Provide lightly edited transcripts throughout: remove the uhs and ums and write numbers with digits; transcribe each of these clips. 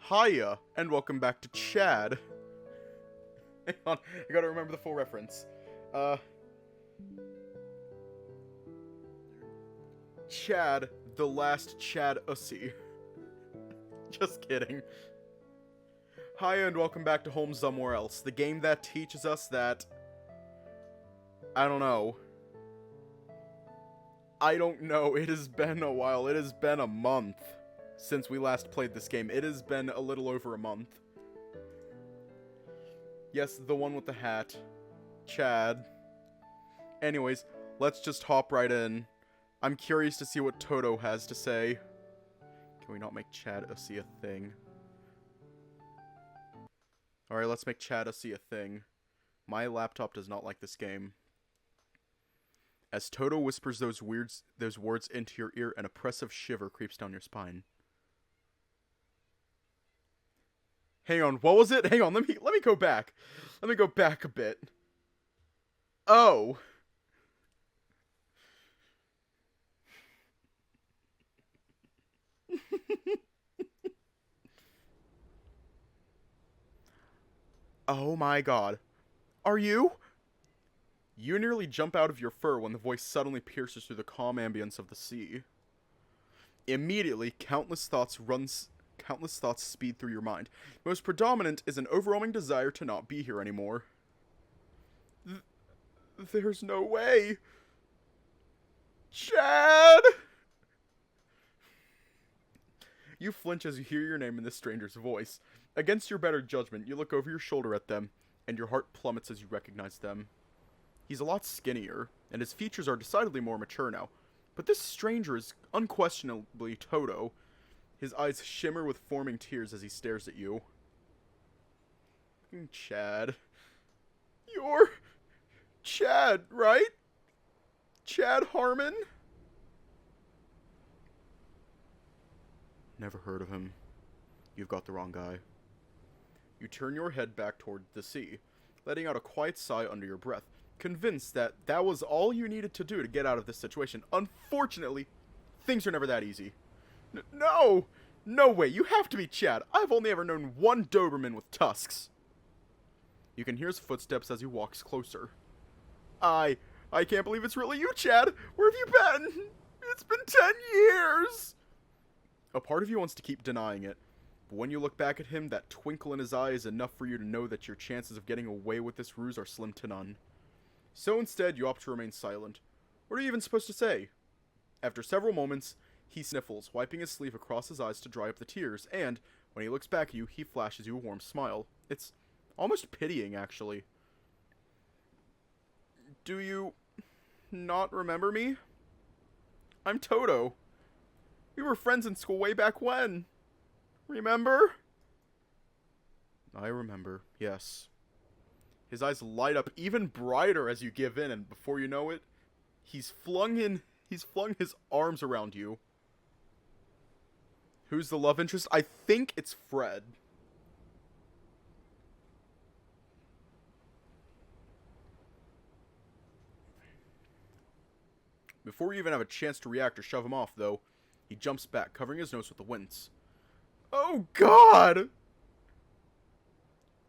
Hiya, and welcome back to Chad. Hang on, I gotta remember the full reference. Chad, the last Chad Ussy. Just kidding. Hiya, and welcome back to Home Somewhere Else, the game that teaches us that... I don't know, it has been a while, it has been a month since we last played this game. It has been a little over a month. Yes, the one with the hat. Chad. Anyways, let's just hop right in. I'm curious to see what Toto has to say. Can we not make Chad Ussy a thing? Alright, let's make Chad Ussy a thing. My laptop does not like this game. As Toto whispers those words into your ear, an oppressive shiver creeps down your spine. Hang on, what was it? Hang on, let me go back. Let me go back a bit. Oh. Oh my god. Are you? You nearly jump out of your fur when the voice suddenly pierces through the calm ambience of the sea. Immediately, countless thoughts speed through your mind. Most predominant is an overwhelming desire to not be here anymore. There's no way. Chad! You flinch as you hear your name in this stranger's voice. Against your better judgment, you look over your shoulder at them, and your heart plummets as you recognize them. He's a lot skinnier, and his features are decidedly more mature now. But this stranger is unquestionably Toto. His eyes shimmer with forming tears as he stares at you. Chad. You're... Chad, right? Chad Harmon? Never heard of him. You've got the wrong guy. You turn your head back toward the sea, letting out a quiet sigh under your breath, convinced that that was all you needed to do to get out of this situation. Unfortunately, things are never that easy. No! No way, you have to be Chad. I've only ever known one Doberman with tusks. You can hear his footsteps as he walks closer. I can't believe it's really you, Chad. Where have you been? It's been 10 years! A part of you wants to keep denying it, but when you look back at him, that twinkle in his eye is enough for you to know that your chances of getting away with this ruse are slim to none. So instead, you opt to remain silent. What are you even supposed to say? After several moments, he sniffles, wiping his sleeve across his eyes to dry up the tears, and, when he looks back at you, he flashes you a warm smile. It's almost pitying, actually. Do you not remember me? I'm Toto. We were friends in school way back when. Remember? I remember, yes. His eyes light up even brighter as you give in, and before you know it, he's flung his arms around you. Who's the love interest? I think it's Fred. Before you even have a chance to react or shove him off, though, he jumps back, covering his nose with a wince. Oh, God!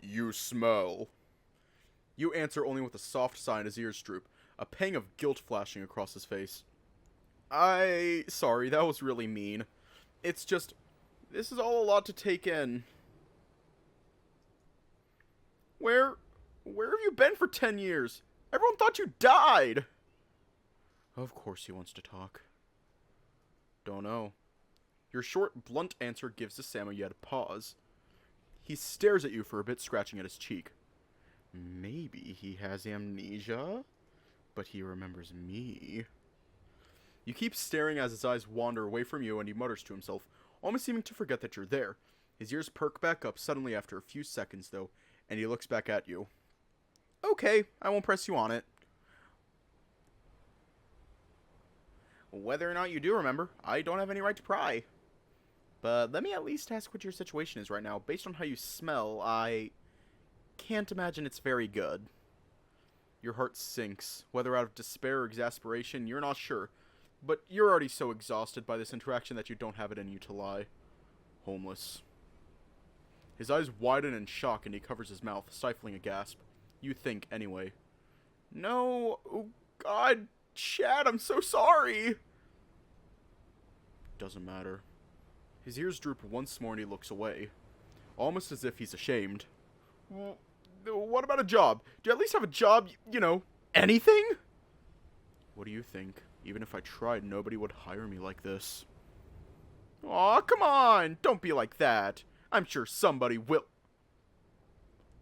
You smell. You answer only with a soft sigh and his ears droop, a pang of guilt flashing across his face. Sorry, that was really mean. It's just, this is all a lot to take in. Where have you been for 10 years? Everyone thought you died! Of course he wants to talk. Don't know. Your short, blunt answer gives the Samoyed a pause. He stares at you for a bit, scratching at his cheek. Maybe he has amnesia, but he remembers me. You keep staring as his eyes wander away from you, and he mutters to himself, almost seeming to forget that you're there. His ears perk back up suddenly after a few seconds, though, and he looks back at you. Okay, I won't press you on it. Whether or not you do remember, I don't have any right to pry. But let me at least ask what your situation is right now. Based on how you smell, I can't imagine it's very good. Your heart sinks. Whether out of despair or exasperation, you're not sure. But you're already so exhausted by this interaction that you don't have it in you to lie. Homeless. His eyes widen in shock and he covers his mouth, stifling a gasp. You think, anyway. No, oh God, Chad, I'm so sorry. Doesn't matter. His ears droop once more and he looks away. Almost as if he's ashamed. Well, what about a job? Do you at least have a job, you know, anything? What do you think? Even if I tried, nobody would hire me like this. Aw, come on! Don't be like that. I'm sure somebody will.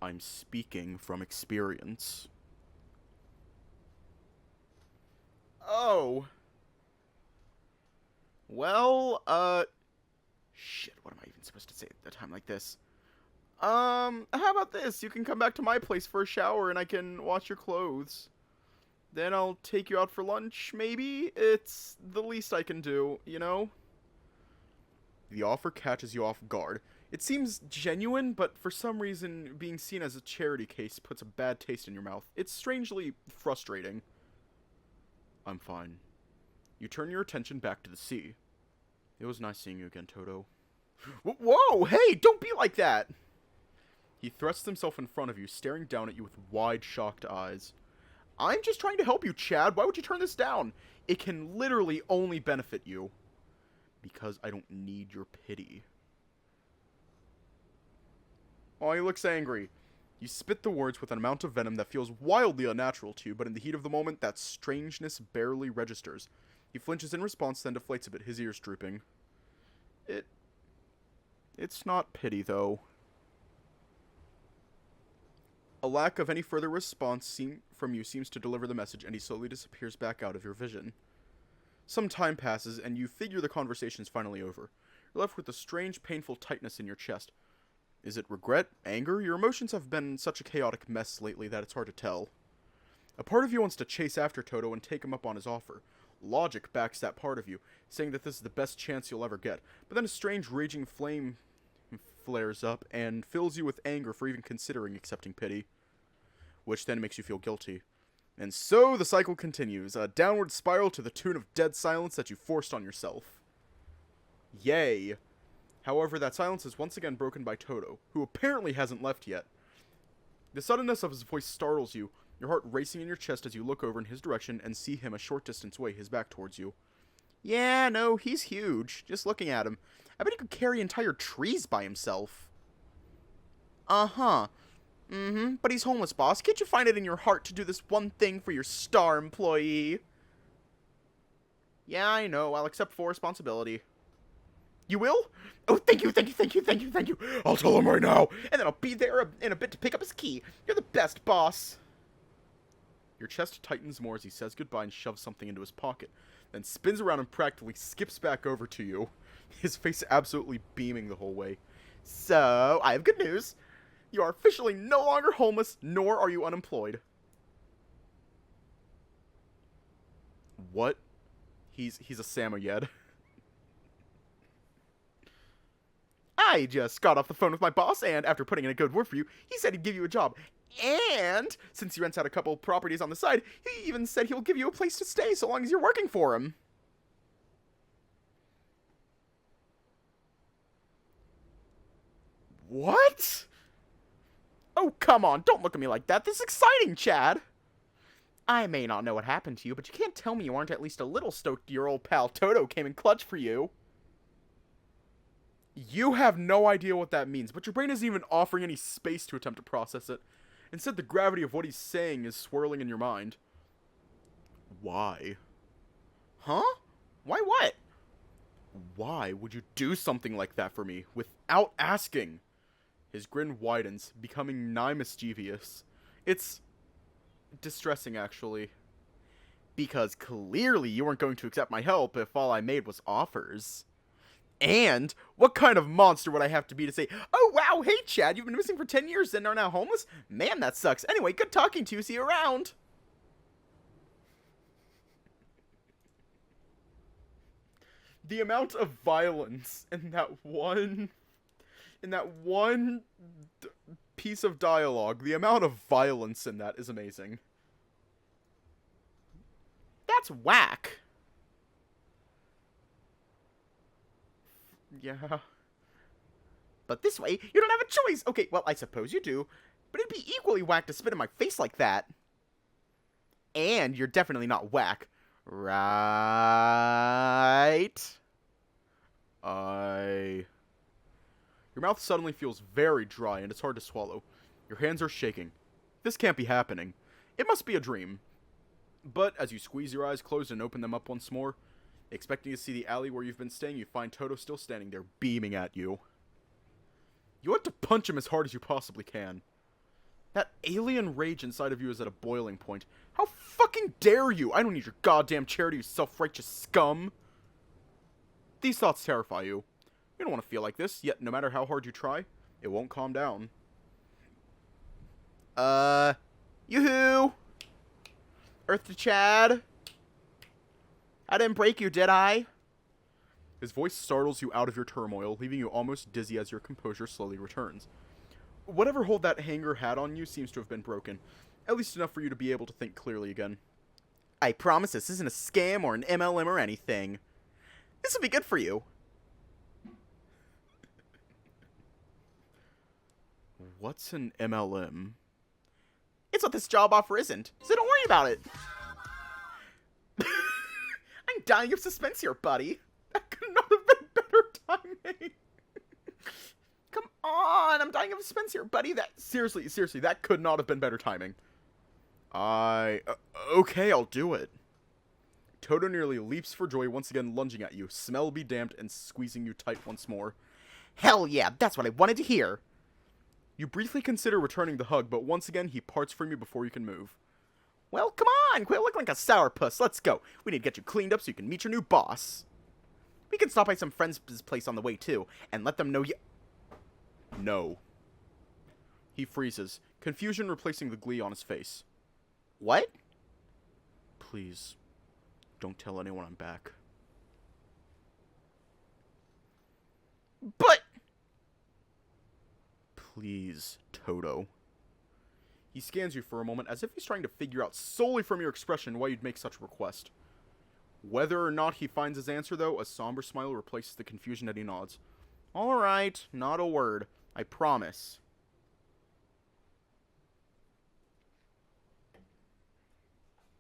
I'm speaking from experience. Oh. Well, shit, what am I even supposed to say at a time like this? How about this? You can come back to my place for a shower and I can wash your clothes. Then I'll take you out for lunch, maybe? It's the least I can do, you know? The offer catches you off guard. It seems genuine, but for some reason, being seen as a charity case puts a bad taste in your mouth. It's strangely frustrating. I'm fine. You turn your attention back to the sea. It was nice seeing you again, Toto. Whoa, hey, don't be like that! He thrusts himself in front of you, staring down at you with wide, shocked eyes. I'm just trying to help you, Chad. Why would you turn this down? It can literally only benefit you. Because I don't need your pity. Oh, he looks angry. You spit the words with an amount of venom that feels wildly unnatural to you, but in the heat of the moment, that strangeness barely registers. He flinches in response, then deflates a bit, his ears drooping. It's not pity, though. A lack of any further response from you seems to deliver the message, and he slowly disappears back out of your vision. Some time passes, and you figure the conversation's finally over. You're left with a strange, painful tightness in your chest. Is it regret? Anger? Your emotions have been such a chaotic mess lately that it's hard to tell. A part of you wants to chase after Toto and take him up on his offer. Logic backs that part of you, saying that this is the best chance you'll ever get. But then a strange, raging flame flares up and fills you with anger for even considering accepting pity. Which then makes you feel guilty. And so the cycle continues, a downward spiral to the tune of dead silence that you forced on yourself. Yay. However, that silence is once again broken by Toto, who apparently hasn't left yet. The suddenness of his voice startles you, your heart racing in your chest as you look over in his direction and see him a short distance away, his back towards you. Yeah, no, he's huge. Just looking at him. I bet he could carry entire trees by himself. Uh-huh. Mm-hmm, but he's homeless, boss. Can't you find it in your heart to do this one thing for your star employee? Yeah, I know. I'll accept full responsibility. You will? Oh, thank you, thank you, thank you, thank you, thank you. I'll tell him right now, and then I'll be there in a bit to pick up his key. You're the best, boss. Your chest tightens more as he says goodbye and shoves something into his pocket, then spins around and practically skips back over to you, his face absolutely beaming the whole way. So, I have good news. You are officially no longer homeless, nor are you unemployed. What? He's a Samoyed. I just got off the phone with my boss, and after putting in a good word for you, he said he'd give you a job. And, since he rents out a couple properties on the side, he even said he'll give you a place to stay so long as you're working for him. What? Oh, come on, don't look at me like that. This is exciting, Chad. I may not know what happened to you, but you can't tell me you aren't at least a little stoked your old pal Toto came in clutch for you. You have no idea what that means, but your brain isn't even offering any space to attempt to process it. Instead, the gravity of what he's saying is swirling in your mind. Why? Huh? Why what? Why would you do something like that for me, without asking? His grin widens, becoming nigh mischievous. It's distressing, actually. Because clearly you weren't going to accept my help if all I made was offers. And what kind of monster would I have to be to say, oh wow, hey Chad, you've been missing for 10 years and are now homeless? Man, that sucks. Anyway, good talking to you, see you around. The amount of violence in that one piece of dialogue, the amount of violence in that is amazing. That's whack. Yeah. But this way, you don't have a choice. Okay, well, I suppose you do. But it'd be equally whack to spit in my face like that. And you're definitely not whack. Right? Your mouth suddenly feels very dry and it's hard to swallow. Your hands are shaking. This can't be happening. It must be a dream. But as you squeeze your eyes closed and open them up once more, expecting to see the alley where you've been staying, you find Toto still standing there, beaming at you. You want to punch him as hard as you possibly can. That alien rage inside of you is at a boiling point. How fucking dare you? I don't need your goddamn charity, you self-righteous scum. These thoughts terrify you. You don't want to feel like this, yet no matter how hard you try, it won't calm down. Yoo-hoo! Earth to Chad? I didn't break you, did I? His voice startles you out of your turmoil, leaving you almost dizzy as your composure slowly returns. Whatever hold that hanger had on you seems to have been broken, at least enough for you to be able to think clearly again. I promise this isn't a scam or an MLM or anything. This will be good for you. What's an MLM? It's what this job offer isn't, so don't worry about it. I'm dying of suspense here, buddy. That could not have been better timing. Come on, I'm dying of suspense here, buddy. Seriously, that could not have been better timing. Okay, I'll do it. Toto nearly leaps for joy, once again lunging at you, smell be damned, and squeezing you tight once more. Hell yeah, that's what I wanted to hear. You briefly consider returning the hug, but once again he parts from you before you can move. Well, come on, quit looking like a sourpuss. Let's go. We need to get you cleaned up so you can meet your new boss. We can stop by some friend's place on the way, too, and let them know you... No. He freezes, confusion replacing the glee on his face. What? Please, don't tell anyone I'm back. But... Please, Toto. He scans you for a moment as if he's trying to figure out solely from your expression why you'd make such a request. Whether or not he finds his answer, though, a somber smile replaces the confusion and he nods. Alright, not a word. I promise.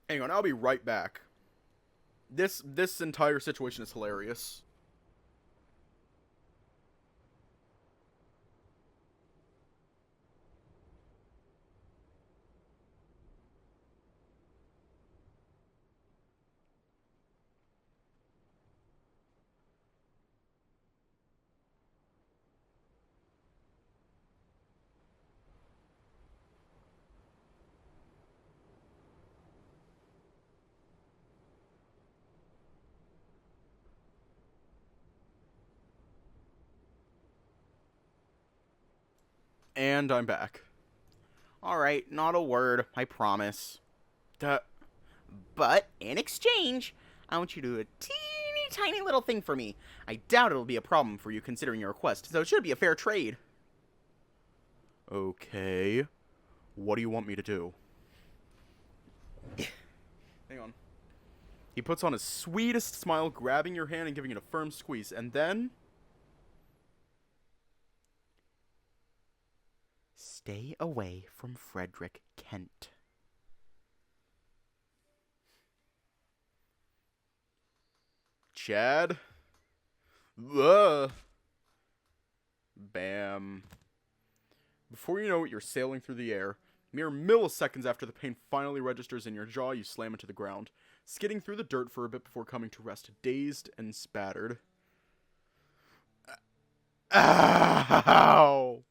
Hang on, I'll be right back. This entire situation is hilarious. And I'm back. Alright, not a word, I promise. But, in exchange, I want you to do a teeny tiny little thing for me. I doubt it'll be a problem for you considering your request, so it should be a fair trade. Okay. What do you want me to do? Hang on. He puts on his sweetest smile, grabbing your hand and giving it a firm squeeze, and then... Stay away from Frederick Kent. Chad? Ugh. Bam. Before you know it, you're sailing through the air. Mere milliseconds after the pain finally registers in your jaw, you slam into the ground, skidding through the dirt for a bit before coming to rest, dazed and spattered. Ow!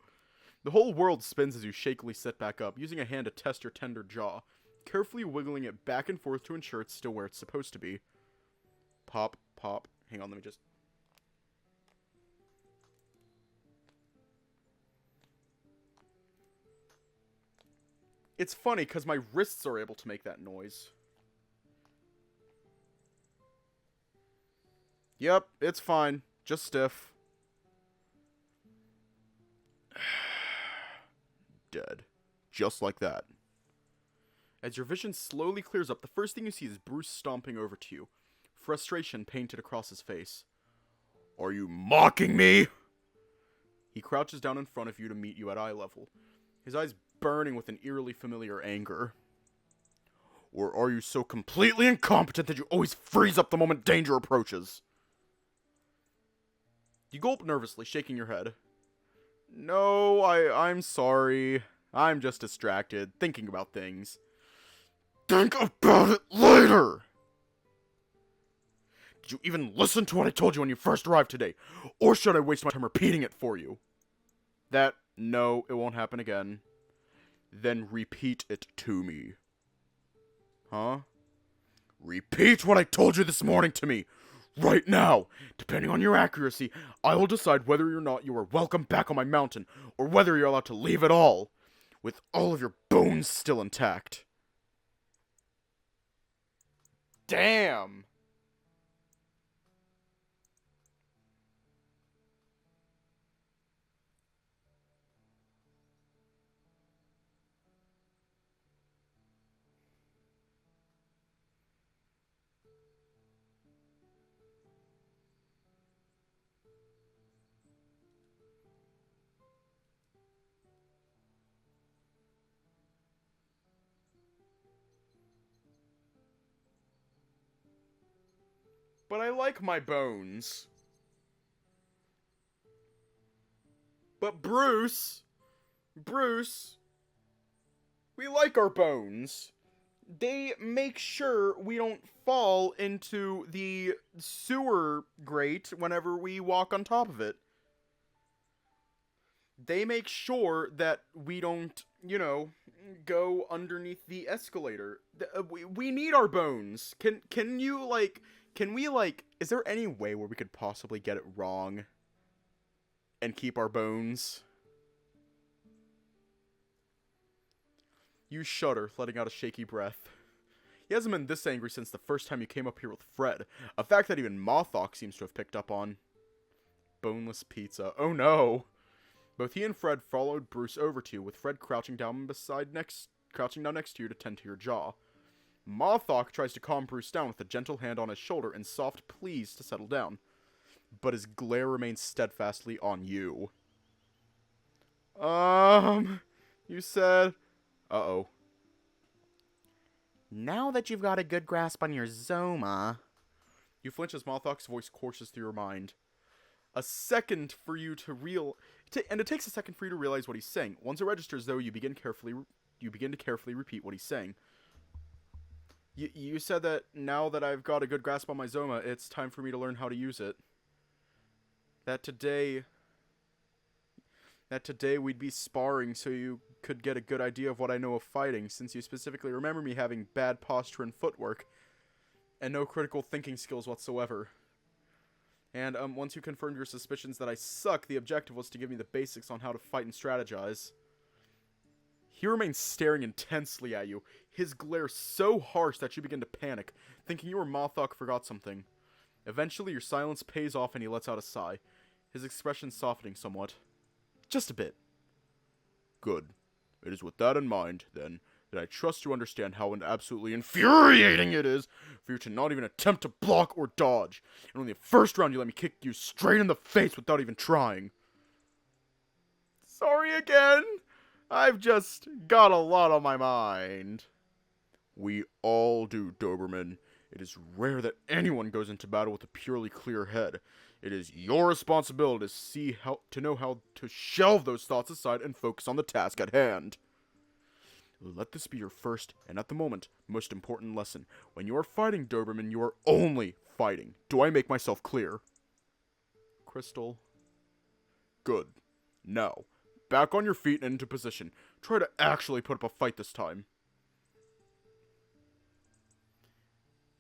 The whole world spins as you shakily sit back up, using a hand to test your tender jaw, carefully wiggling it back and forth to ensure it's still where it's supposed to be. Pop, pop. Hang on, let me just... It's funny, because my wrists are able to make that noise. Yep, it's fine. Just stiff. Dead. Just like that. As your vision slowly clears up, the first thing you see is Bruce stomping over to you. Frustration painted across his face. Are you mocking me? He crouches down in front of you to meet you at eye level, his eyes burning with an eerily familiar anger. Or are you so completely incompetent that you always freeze up the moment danger approaches? You gulp nervously, shaking your head. No, I'm sorry. I'm just distracted, thinking about things. Think about it later! Did you even listen to what I told you when you first arrived today? Or should I waste my time repeating it for you? No, it won't happen again. Then repeat it to me. Huh? Repeat what I told you this morning to me! Right now! Depending on your accuracy, I will decide whether or not you are welcome back on my mountain, or whether you're allowed to leave at all, with all of your bones still intact. Damn! But I like my bones. But Bruce, we like our bones. They make sure we don't fall into the sewer grate whenever we walk on top of it. They make sure that we don't, go underneath the escalator. We need our bones. Can you, is there any way where we could possibly get it wrong and keep our bones? You shudder, letting out a shaky breath. He hasn't been this angry since the first time you came up here with Fred, a fact that even Mothawk seems to have picked up on. Boneless pizza. Oh no! Both he and Fred followed Bruce over to you, with Fred crouching down next to you to tend to your jaw. Mothawk tries to calm Bruce down with a gentle hand on his shoulder and soft pleas to settle down, but his glare remains steadfastly on you. You said... Uh-oh. Now that you've got a good grasp on your Zoma... You flinch as Mothawk's voice courses through your mind. And it takes a second for you to realize what he's saying. Once it registers, though, you begin to carefully repeat what he's saying. You said that now that I've got a good grasp on my Zoma, it's time for me to learn how to use it. That today we'd be sparring so you could get a good idea of what I know of fighting, since you specifically remember me having bad posture and footwork, and no critical thinking skills whatsoever. And, once you confirmed your suspicions that I suck, the objective was to give me the basics on how to fight and strategize. He remains staring intensely at you, his glare so harsh that you begin to panic, thinking you or Mothawk forgot something. Eventually, your silence pays off and he lets out a sigh, his expression softening somewhat. Just a bit. Good. It is with that in mind, then, that I trust you understand how absolutely infuriating it is for you to not even attempt to block or dodge. And on the first round, you let me kick you straight in the face without even trying. Sorry again. I've just got a lot on my mind. We all do, Doberman. It is rare that anyone goes into battle with a purely clear head. It is your responsibility to know how to shelve those thoughts aside and focus on the task at hand. Let this be your first, and at the moment, most important lesson. When you are fighting, Doberman, you are only fighting. Do I make myself clear? Crystal. Good. Now, back on your feet and into position. Try to actually put up a fight this time.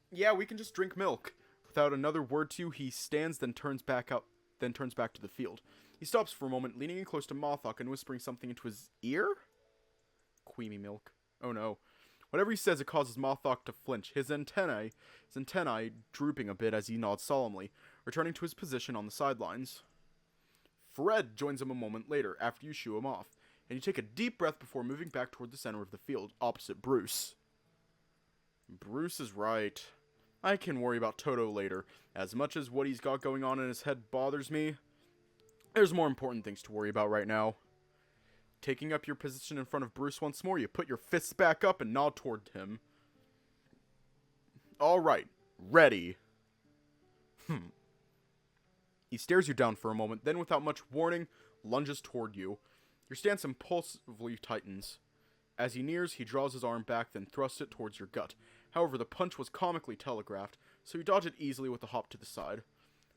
Yeah, we can just drink milk. Without another word to you, he stands, then turns back to the field. He stops for a moment, leaning in close to Mothawk and whispering something into his ear? Queamy milk. Oh no. Whatever he says, it causes Mothawk to flinch, his antennae drooping a bit as he nods solemnly, returning to his position on the sidelines. Fred joins him a moment later, after you shoo him off, and you take a deep breath before moving back toward the center of the field, opposite Bruce. Bruce is right. I can worry about Toto later. As much as what he's got going on in his head bothers me, There's more important things to worry about right now. Taking up your position in front of Bruce once more, you put your fists back up and nod toward him. Alright, ready. He stares you down for a moment, then without much warning, lunges toward you. Your stance impulsively tightens. As he nears, he draws his arm back, then thrusts it towards your gut. However, the punch was comically telegraphed, so you dodge it easily with a hop to the side.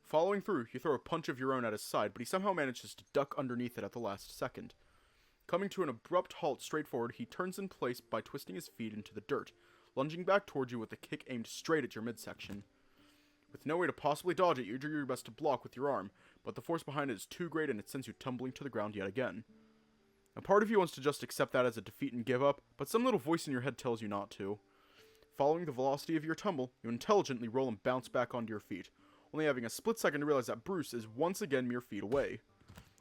Following through, you throw a punch of your own at his side, but he somehow manages to duck underneath it at the last second. Coming to an abrupt halt straight forward, he turns in place by twisting his feet into the dirt, lunging back towards you with a kick aimed straight at your midsection. With no way to possibly dodge it, you do your best to block with your arm, but the force behind it is too great and it sends you tumbling to the ground yet again. A part of you wants to just accept that as a defeat and give up, but some little voice in your head tells you not to. Following the velocity of your tumble, you intelligently roll and bounce back onto your feet, only having a split second to realize that Bruce is once again mere feet away.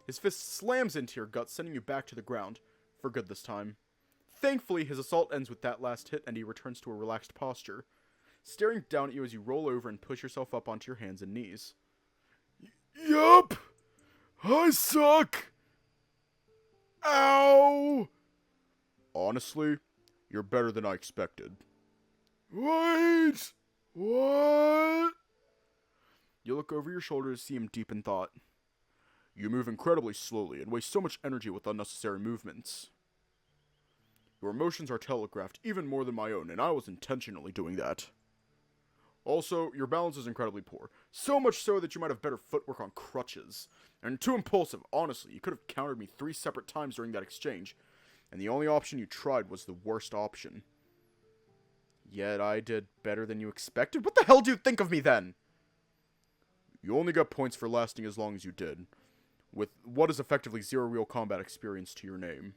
His fist slams into your gut, sending you back to the ground, for good this time. Thankfully, his assault ends with that last hit and he returns to a relaxed posture, staring down at you as you roll over and push yourself up onto your hands and knees. Yup! I suck! Ow! Honestly, you're better than I expected. Wait! What? You look over your shoulder to see him deep in thought. You move incredibly slowly and waste so much energy with unnecessary movements. Your emotions are telegraphed even more than my own, and I was intentionally doing that. Also, your balance is incredibly poor. So much so that you might have better footwork on crutches. And too impulsive, honestly. You could have countered me 3 separate times during that exchange. And the only option you tried was the worst option. Yet I did better than you expected? What the hell do you think of me then? You only got points for lasting as long as you did, with what is effectively 0 real combat experience to your name.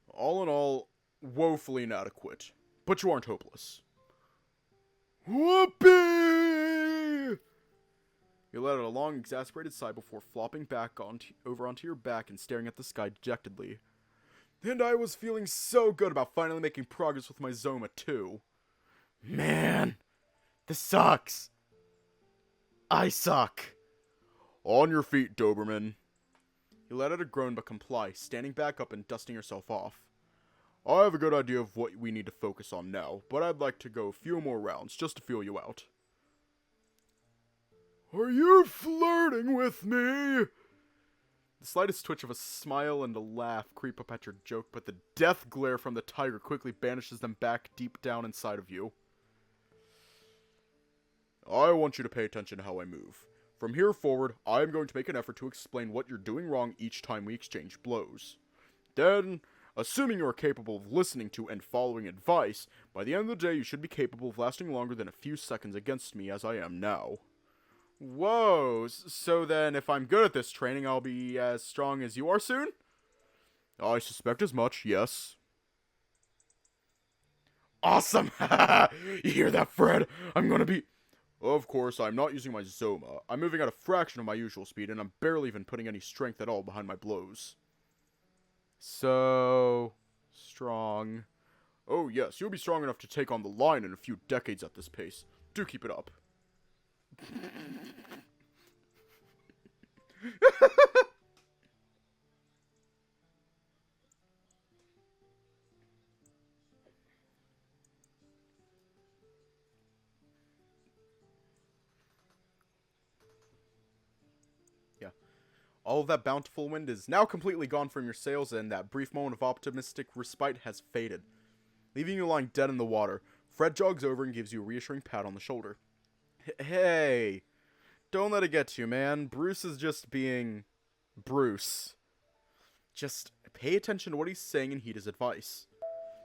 All in all, woefully inadequate. But you aren't hopeless. Whoopee! You let out a long, exasperated sigh before flopping back over onto your back and staring at the sky dejectedly. And I was feeling so good about finally making progress with my Zoma, too. Man, this sucks. I suck. On your feet, Doberman. You let out a groan but comply, standing back up and dusting yourself off. I have a good idea of what we need to focus on now, but I'd like to go a few more rounds just to feel you out. Are you flirting with me? The slightest twitch of a smile and a laugh creep up at your joke, but the death glare from the tiger quickly banishes them back deep down inside of you. I want you to pay attention to how I move. From here forward, I am going to make an effort to explain what you're doing wrong each time we exchange blows. Then, assuming you are capable of listening to and following advice, by the end of the day you should be capable of lasting longer than a few seconds against me as I am now. Whoa, so then if I'm good at this training, I'll be as strong as you are soon? I suspect as much, yes. Awesome! You hear that, Fred? I'm gonna be... Of course, I'm not using my Zoma. I'm moving at a fraction of my usual speed, and I'm barely even putting any strength at all behind my blows. So... strong. Oh yes, you'll be strong enough to take on the line in a few decades at this pace. Do keep it up. Yeah. All of that bountiful wind is now completely gone from your sails, and that brief moment of optimistic respite has faded. Leaving you lying dead in the water, Fred jogs over and gives you a reassuring pat on the shoulder. Hey, don't let it get to you, man. Bruce is just being Bruce. Just pay attention to what he's saying and heed his advice.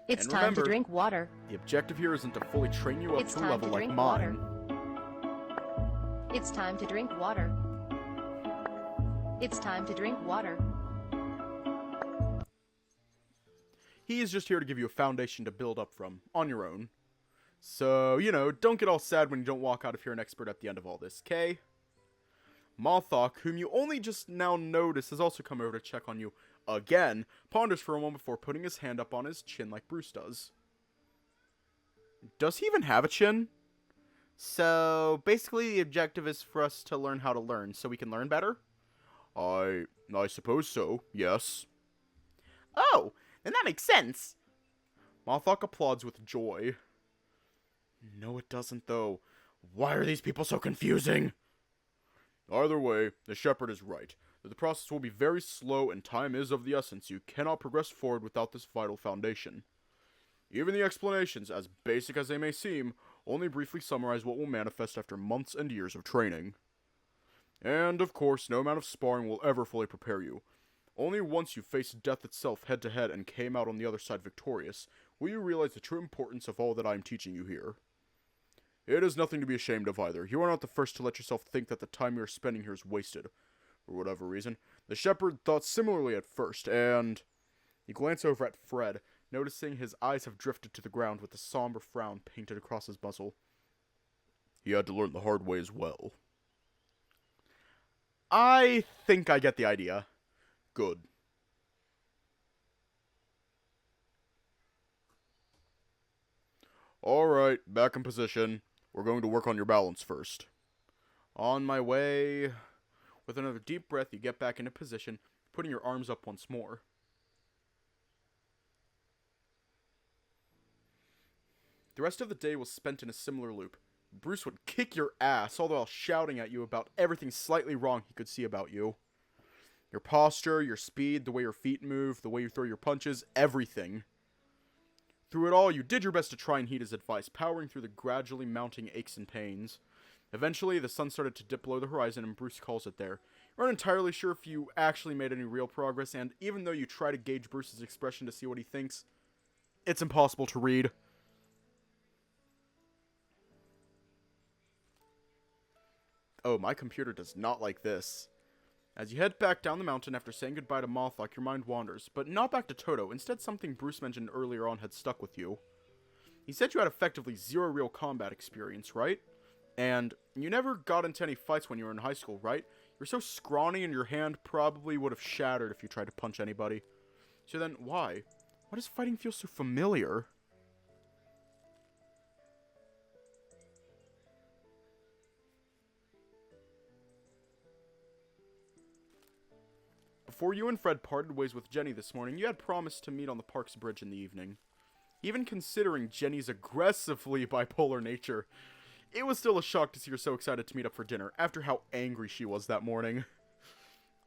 It's and time remember, to drink water. The objective here isn't to fully train you up It's to a time level to like drink mine. It's time to drink water. It's time to drink water. He is just here to give you a foundation to build up from, on your own. So, you know, don't get all sad when you don't walk out of here an expert at the end of all this, okay? Mothawk, whom you only just now notice, has also come over to check on you again, ponders for a moment before putting his hand up on his chin like Bruce does. Does he even have a chin? So, basically the objective is for us to learn how to learn, so we can learn better? I suppose so, yes. Oh, then that makes sense. Mothok applauds with joy. No, it doesn't, though. Why are these people so confusing? Either way, the shepherd is right. The process will be very slow and time is of the essence. You cannot progress forward without this vital foundation. Even the explanations, as basic as they may seem, only briefly summarize what will manifest after months and years of training. And, of course, no amount of sparring will ever fully prepare you. Only once you faced death itself head-to-head and came out on the other side victorious, will you realize the true importance of all that I am teaching you here. It is nothing to be ashamed of either. You are not the first to let yourself think that the time you are spending here is wasted. For whatever reason, the shepherd thought similarly at first, and... You glance over at Fred, noticing his eyes have drifted to the ground with a somber frown painted across his muzzle. He had to learn the hard way as well. I think I get the idea. Good. Alright, back in position. We're going to work on your balance first. On my way. With another deep breath, you get back into position, putting your arms up once more. The rest of the day was spent in a similar loop. Bruce would kick your ass, all the while shouting at you about everything slightly wrong he could see about you. Your posture, your speed, the way your feet move, the way you throw your punches, everything. Through it all, you did your best to try and heed his advice, powering through the gradually mounting aches and pains. Eventually, the sun started to dip below the horizon, and Bruce calls it there. You aren't entirely sure if you actually made any real progress, and even though you try to gauge Bruce's expression to see what he thinks, it's impossible to read. Oh, my computer does not like this. As you head back down the mountain after saying goodbye to Mothok, your mind wanders, but not back to Toto. Instead, something Bruce mentioned earlier on had stuck with you. He said you had effectively zero real combat experience, right? And you never got into any fights when you were in high school, right? You're so scrawny and your hand probably would have shattered if you tried to punch anybody. So then, why? Why does fighting feel so familiar? Before you and Fred parted ways with Jenny this morning, you had promised to meet on the park's bridge in the evening. Even considering Jenny's aggressively bipolar nature, it was still a shock to see her so excited to meet up for dinner, after how angry she was that morning.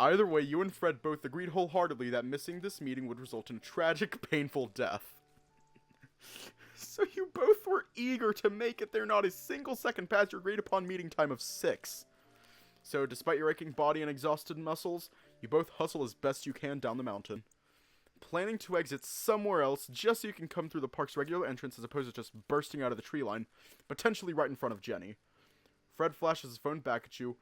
Either way, you and Fred both agreed wholeheartedly that missing this meeting would result in a tragic, painful death. So you both were eager to make it there not a single second past your agreed-upon meeting time of 6. So, despite your aching body and exhausted muscles, you both hustle as best you can down the mountain, planning to exit somewhere else just so you can come through the park's regular entrance as opposed to just bursting out of the tree line, potentially right in front of Jenny. Fred flashes his phone back at you,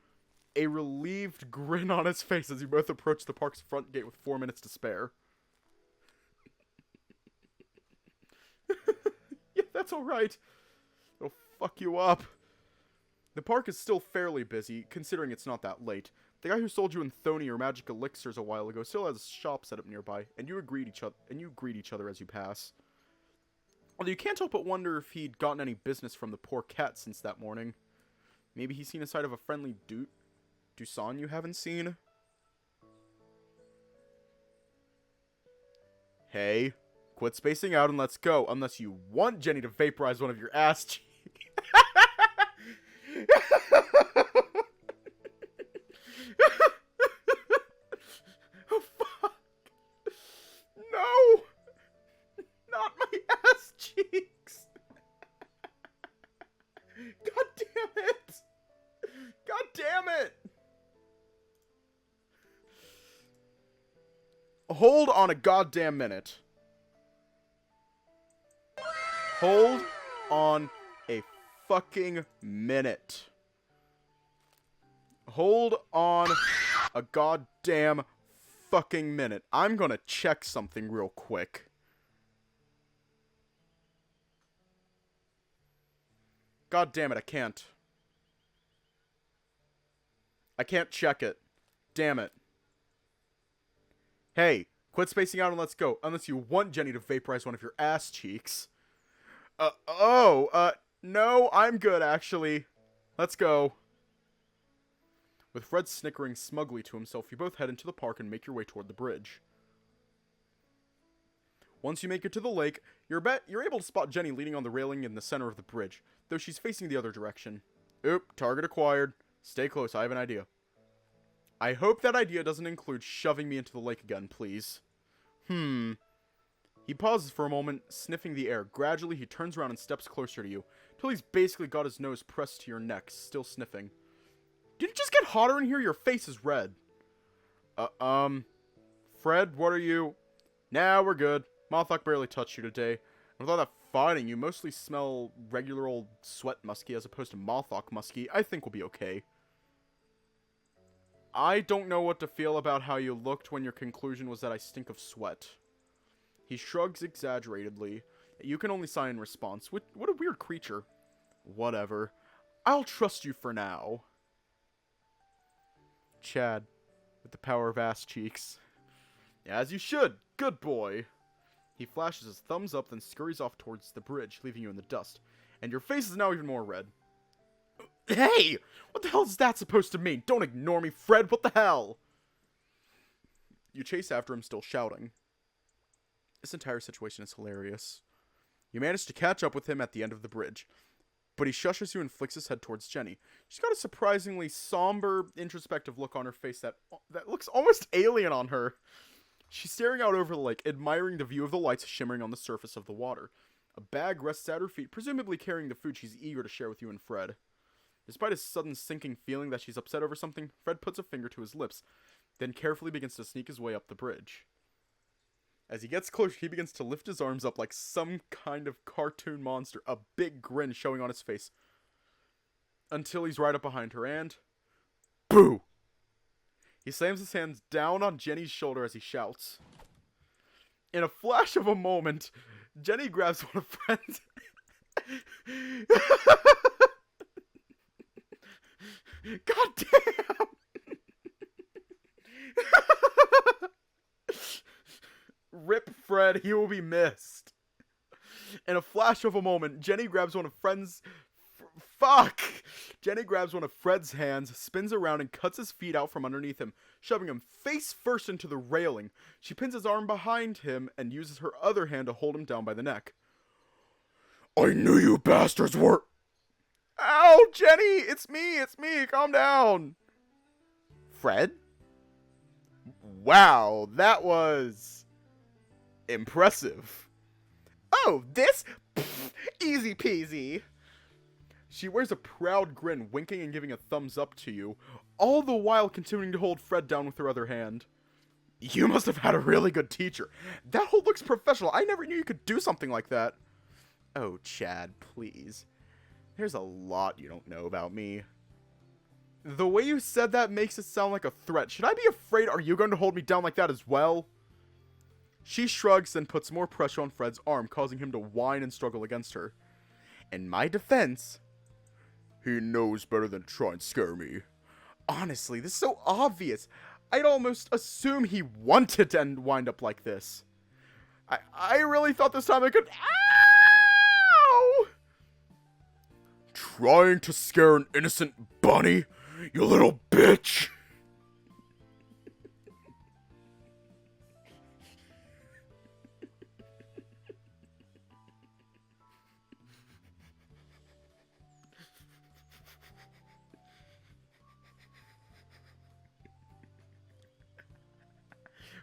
a relieved grin on his face as you both approach the park's front gate with 4 minutes to spare. Yeah, that's alright. It'll fuck you up. The park is still fairly busy, considering it's not that late. The guy who sold you Anthony or magic elixirs a while ago still has a shop set up nearby, and you greet each other as you pass. Although you can't help but wonder if he'd gotten any business from the poor cat since that morning. Maybe he's seen a side of a friendly Dusan you haven't seen? Hey, quit spacing out and let's go, unless you want Jenny to vaporize one of your ass cheeks. Oh, fuck. No! Not my ass cheeks! God damn it! God damn it! Hold on a goddamn minute. Hold on a fucking minute. Hold on a goddamn fucking minute. I'm gonna check something real quick. God damn it, I can't. I can't check it. Damn it. Hey, quit spacing out and let's go. Unless you want Jenny to vaporize one of your ass cheeks. No, I'm good, actually. Let's go. With Fred snickering smugly to himself, you both head into the park and make your way toward the bridge. Once you make it to the lake, you're able to spot Jenny leaning on the railing in the center of the bridge, though she's facing the other direction. Oop, target acquired. Stay close, I have an idea. I hope that idea doesn't include shoving me into the lake again, please. He pauses for a moment, sniffing the air. Gradually, he turns around and steps closer to you, till he's basically got his nose pressed to your neck, still sniffing. Did it just get hotter in here? Your face is red. Fred, what are you? Nah, we're good. Mothok barely touched you today. With all that fighting, you mostly smell regular old sweat musky as opposed to Mothok musky. I think we'll be okay. I don't know what to feel about how you looked when your conclusion was that I stink of sweat. He shrugs exaggeratedly. You can only sigh in response. What a weird creature. Whatever. I'll trust you for now. Chad, with the power of ass cheeks. As you should. Good boy. He flashes his thumbs up, then scurries off towards the bridge, leaving you in the dust. And your face is now even more red. Hey! What the hell is that supposed to mean? Don't ignore me, Fred! What the hell? You chase after him, still shouting. This entire situation is hilarious. You manage to catch up with him at the end of the bridge, but he shushes you and flicks his head towards Jenny. She's got a surprisingly somber, introspective look on her face that looks almost alien on her. She's staring out over the lake, admiring the view of the lights shimmering on the surface of the water. A bag rests at her feet, presumably carrying the food she's eager to share with you and Fred. Despite his sudden sinking feeling that she's upset over something, Fred puts a finger to his lips, then carefully begins to sneak his way up the bridge. As he gets closer, he begins to lift his arms up like some kind of cartoon monster, a big grin showing on his face. Until he's right up behind her and... Boo! He slams his hands down on Jenny's shoulder as he shouts. In a flash of a moment, Jenny grabs one of Fred's... God damn! Rip Fred, he will be missed. In a flash of a moment, Jenny grabs one of Fred's... Fuck! Jenny grabs one of Fred's hands, spins around, and cuts his feet out from underneath him, shoving him face first into the railing. She pins his arm behind him and uses her other hand to hold him down by the neck. I knew you bastards were... Ow, Jenny! It's me! Calm down! Fred? Wow, that was... impressive. Oh, this? Pfft, easy peasy. She wears a proud grin, winking and giving a thumbs up to you, all the while continuing to hold Fred down with her other hand. You must have had a really good teacher. That hold looks professional. I never knew you could do something like that. Oh, Chad, please. There's a lot you don't know about me. The way you said that makes it sound like a threat. Should I be afraid? Are you going to hold me down like that as well? She shrugs and puts more pressure on Fred's arm, causing him to whine and struggle against her. In my defense, he knows better than to try and scare me. Honestly, this is so obvious. I'd almost assume he wanted to wind up like this. I really thought this time I could... Ow! Trying to scare an innocent bunny? You little bitch!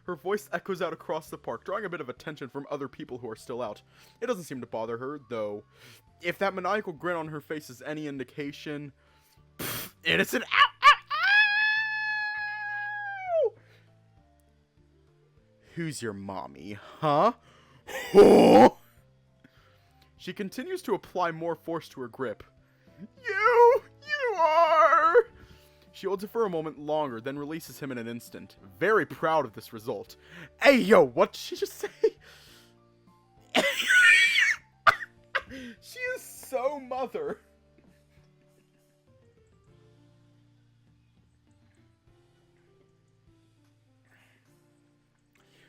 Her voice echoes out across the park, drawing a bit of attention from other people who are still out. It doesn't seem to bother her, though. If that maniacal grin on her face is any indication... Pfft, innocent... Ow! Ow! Ow! Who's your mommy, huh? Oh! She continues to apply more force to her grip. You are... She holds it for a moment longer, then releases him in an instant. Very proud of this result. Hey, yo, what did she just say? She is so mother.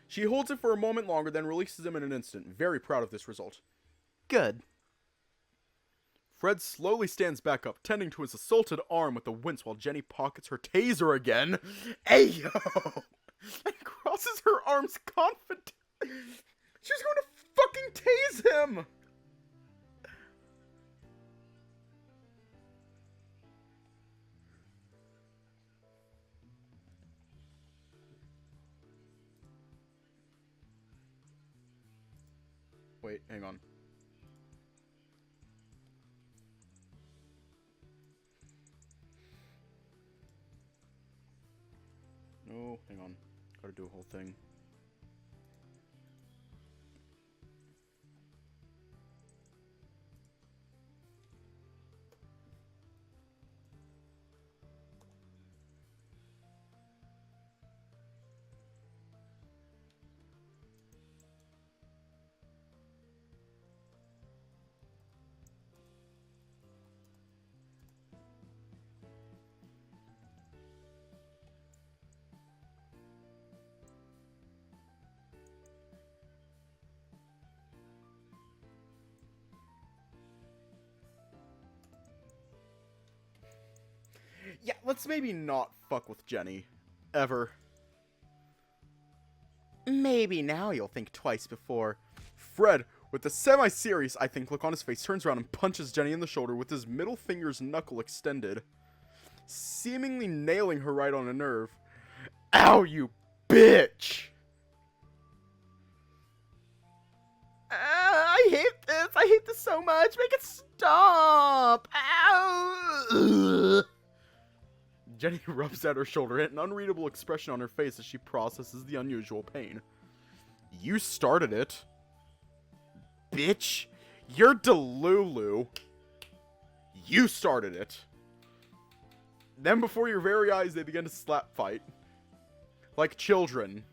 She holds it for a moment longer, then releases him in an instant. Very proud of this result. Good. Fred slowly stands back up, tending to his assaulted arm with a wince while Jenny pockets her taser again. Ayo! And crosses her arms confident. She's going to fucking tase him! Wait, hang on. No, hang on. Gotta do a whole thing. Yeah, let's maybe not fuck with Jenny. Ever. Maybe now you'll think twice before. Fred, with the semi-serious, I think, look on his face, turns around and punches Jenny in the shoulder with his middle finger's knuckle extended, seemingly nailing her right on a nerve. Ow, you bitch! I hate this! I hate this so much! Make it stop! Ow! Jenny rubs at her shoulder, an unreadable expression on her face as she processes the unusual pain. You started it. Bitch! You're Delulu. You started it. Then before your very eyes, they begin to slap fight. Like children.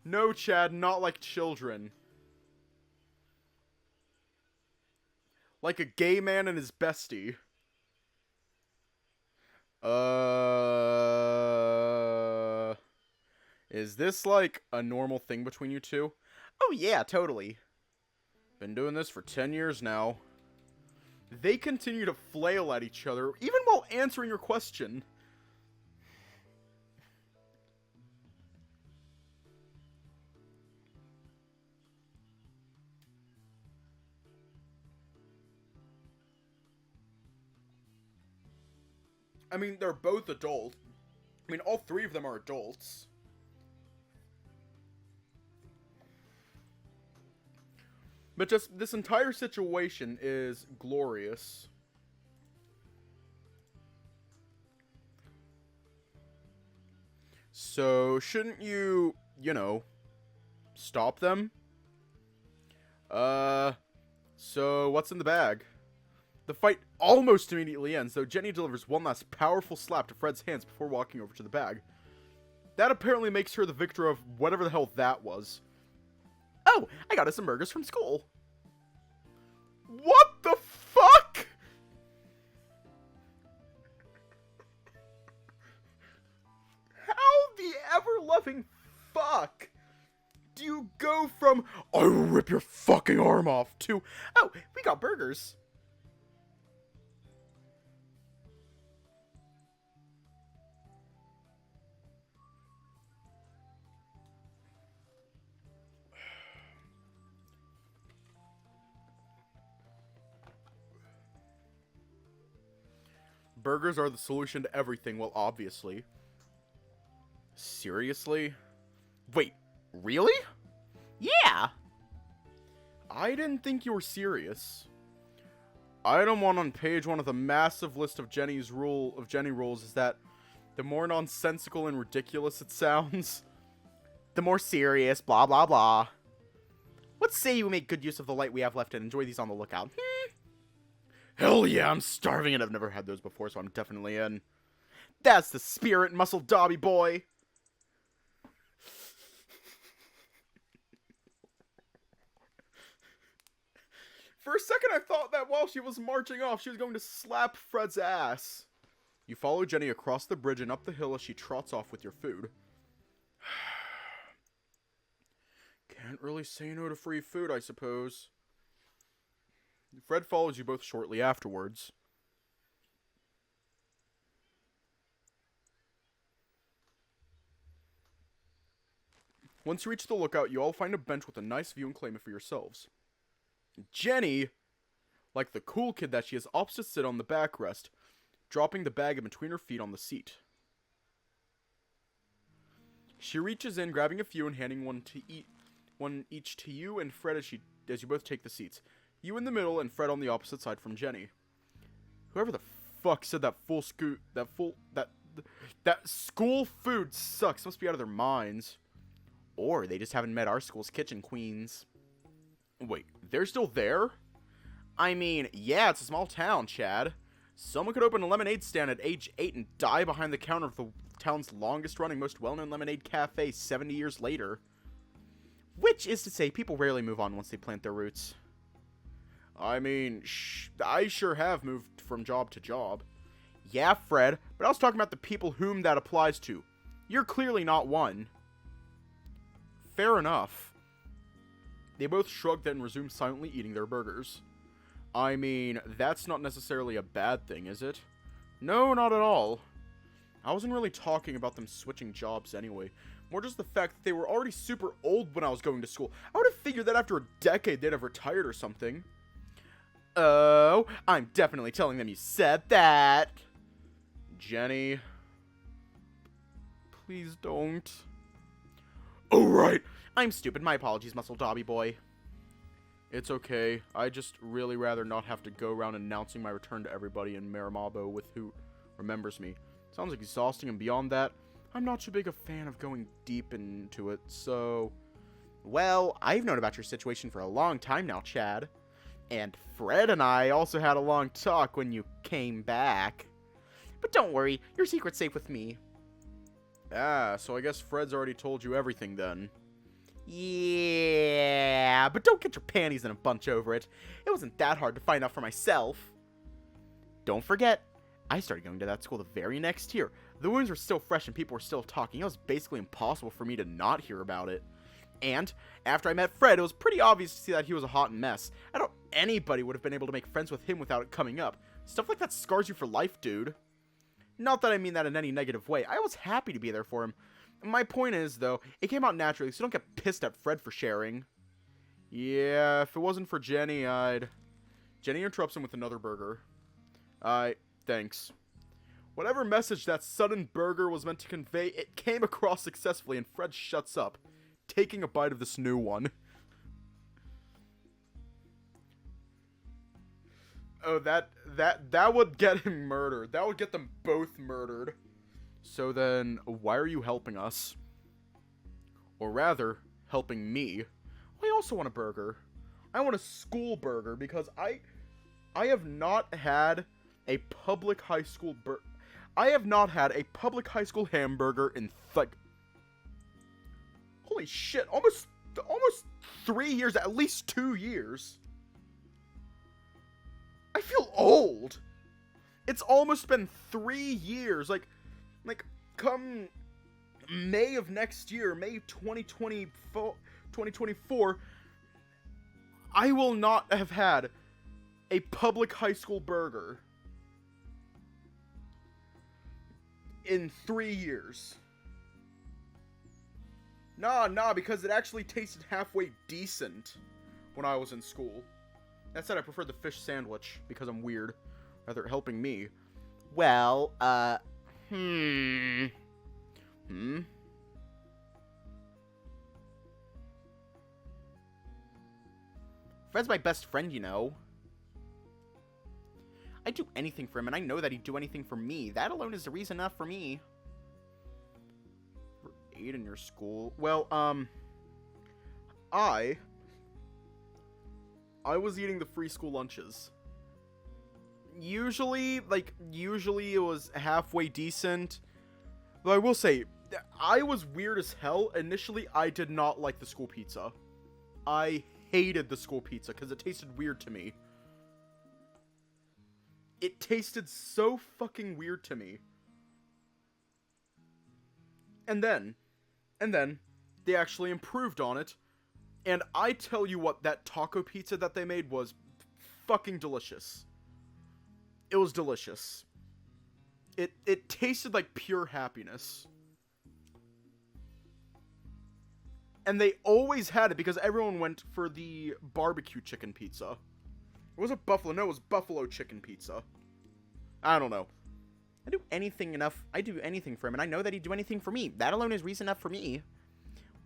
No, Chad, not like children. Like a gay man and his bestie. Is this like a normal thing between you two? Oh yeah, totally. Been doing this for 10 years now. They continue to flail at each other, even while answering your question. I mean, they're both adult. I mean, all three of them are adults. But just, this entire situation is glorious. So, shouldn't you, you know, stop them? So what's in the bag? The fight almost immediately ends, though Jenny delivers one last powerful slap to Fred's hands before walking over to the bag. That apparently makes her the victor of whatever the hell that was. Oh, I got us some burgers from school. What the fuck? How the ever-loving fuck do you go from, I will rip your fucking arm off, to, oh, we got burgers. Burgers are the solution to everything, well, obviously. Seriously? Wait, really? Yeah! I didn't think you were serious. Item 1 on page 1 of the massive list of Jenny rules is that the more nonsensical and ridiculous it sounds, the more serious, blah blah blah. Let's say you make good use of the light we have left and enjoy these on the lookout. Hell yeah, I'm starving and I've never had those before, so I'm definitely in. That's the spirit, Muscle Dobby boy! For a second I thought that while she was marching off, she was going to slap Fred's ass. You follow Jenny across the bridge and up the hill as she trots off with your food. Can't really say no to free food, I suppose. Fred follows you both shortly afterwards. Once you reach the lookout, you all find a bench with a nice view and claim it for yourselves. Jenny, like the cool kid that she is, opts to sit on the backrest, dropping the bag in between her feet on the seat. She reaches in, grabbing a few and handing one each to you and Fred as you both take the seats. You in the middle and Fred on the opposite side from Jenny. Whoever the fuck said that school food sucks must be out of their minds. Or they just haven't met our school's kitchen queens. Wait, they're still there? I mean, yeah, it's a small town, Chad. Someone could open a lemonade stand at age 8 and die behind the counter of the town's longest-running, most well-known lemonade cafe 70 years later. Which is to say, people rarely move on once they plant their roots. I mean, I sure have moved from job to job. Yeah, Fred, but I was talking about the people whom that applies to. You're clearly not one. Fair enough. They both shrugged then and resumed silently eating their burgers. I mean, that's not necessarily a bad thing, is it? No, not at all. I wasn't really talking about them switching jobs anyway. More just the fact that they were already super old when I was going to school. I would have figured that after a decade they'd have retired or something. Oh, I'm definitely telling them you said that. Jenny. Please don't. Oh, right. I'm stupid. My apologies, Muscle Dobby Boy. It's okay. I just really rather not have to go around announcing my return to everybody in Marimabo with who remembers me. Sounds exhausting, and beyond that, I'm not too big a fan of going deep into it, so... Well, I've known about your situation for a long time now, Chad. And Fred and I also had a long talk when you came back. But don't worry, your secret's safe with me. Ah, so I guess Fred's already told you everything then. Yeah, but don't get your panties in a bunch over it. It wasn't that hard to find out for myself. Don't forget, I started going to that school the very next year. The wounds were still fresh and people were still talking. It was basically impossible for me to not hear about it. And after I met Fred, it was pretty obvious to see that he was a hot mess. I don't anybody would have been able to make friends with him without it coming up. Stuff like that scars you for life, dude. Not that I mean that in any negative way. I was happy to be there for him. My point is, though, it came out naturally, so don't get pissed at Fred for sharing. Yeah, if it wasn't for Jenny, I'd... Jenny interrupts him with another burger. Thanks. Whatever message that sudden burger was meant to convey, it came across successfully, and Fred shuts up, taking a bite of this new one. Oh, that would get him murdered. That would get them both murdered. So then, why are you helping us? Or rather, helping me. I also want a burger. I want a school burger because I have not had a public high school I have not had a public high school hamburger in holy shit, almost 3 years, at least 2 years. I feel old. It's almost been 3 years. Like come May of next year, May 2024, I will not have had a public high school burger in 3 years. Nah, because it actually tasted halfway decent when I was in school. That said, I preferred the fish sandwich because I'm weird, rather helping me. Well, Fred's my best friend, you know. I'd do anything for him, and I know that he'd do anything for me. That alone is the reason enough for me. For 8 in your school. Well, I was eating the free school lunches. Usually it was halfway decent. Though I will say, I was weird as hell. Initially, I did not like the school pizza. I hated the school pizza because it tasted weird to me. It tasted so fucking weird to me. And then, they actually improved on it And I tell you what, that taco pizza that they made was fucking delicious. It was delicious. It tasted like pure happiness. And they always had it because everyone went for the barbecue chicken pizza. It wasn't buffalo. No, it was buffalo chicken pizza. I don't know. I do anything for him, and I know that he'd do anything for me. That alone is reason enough for me.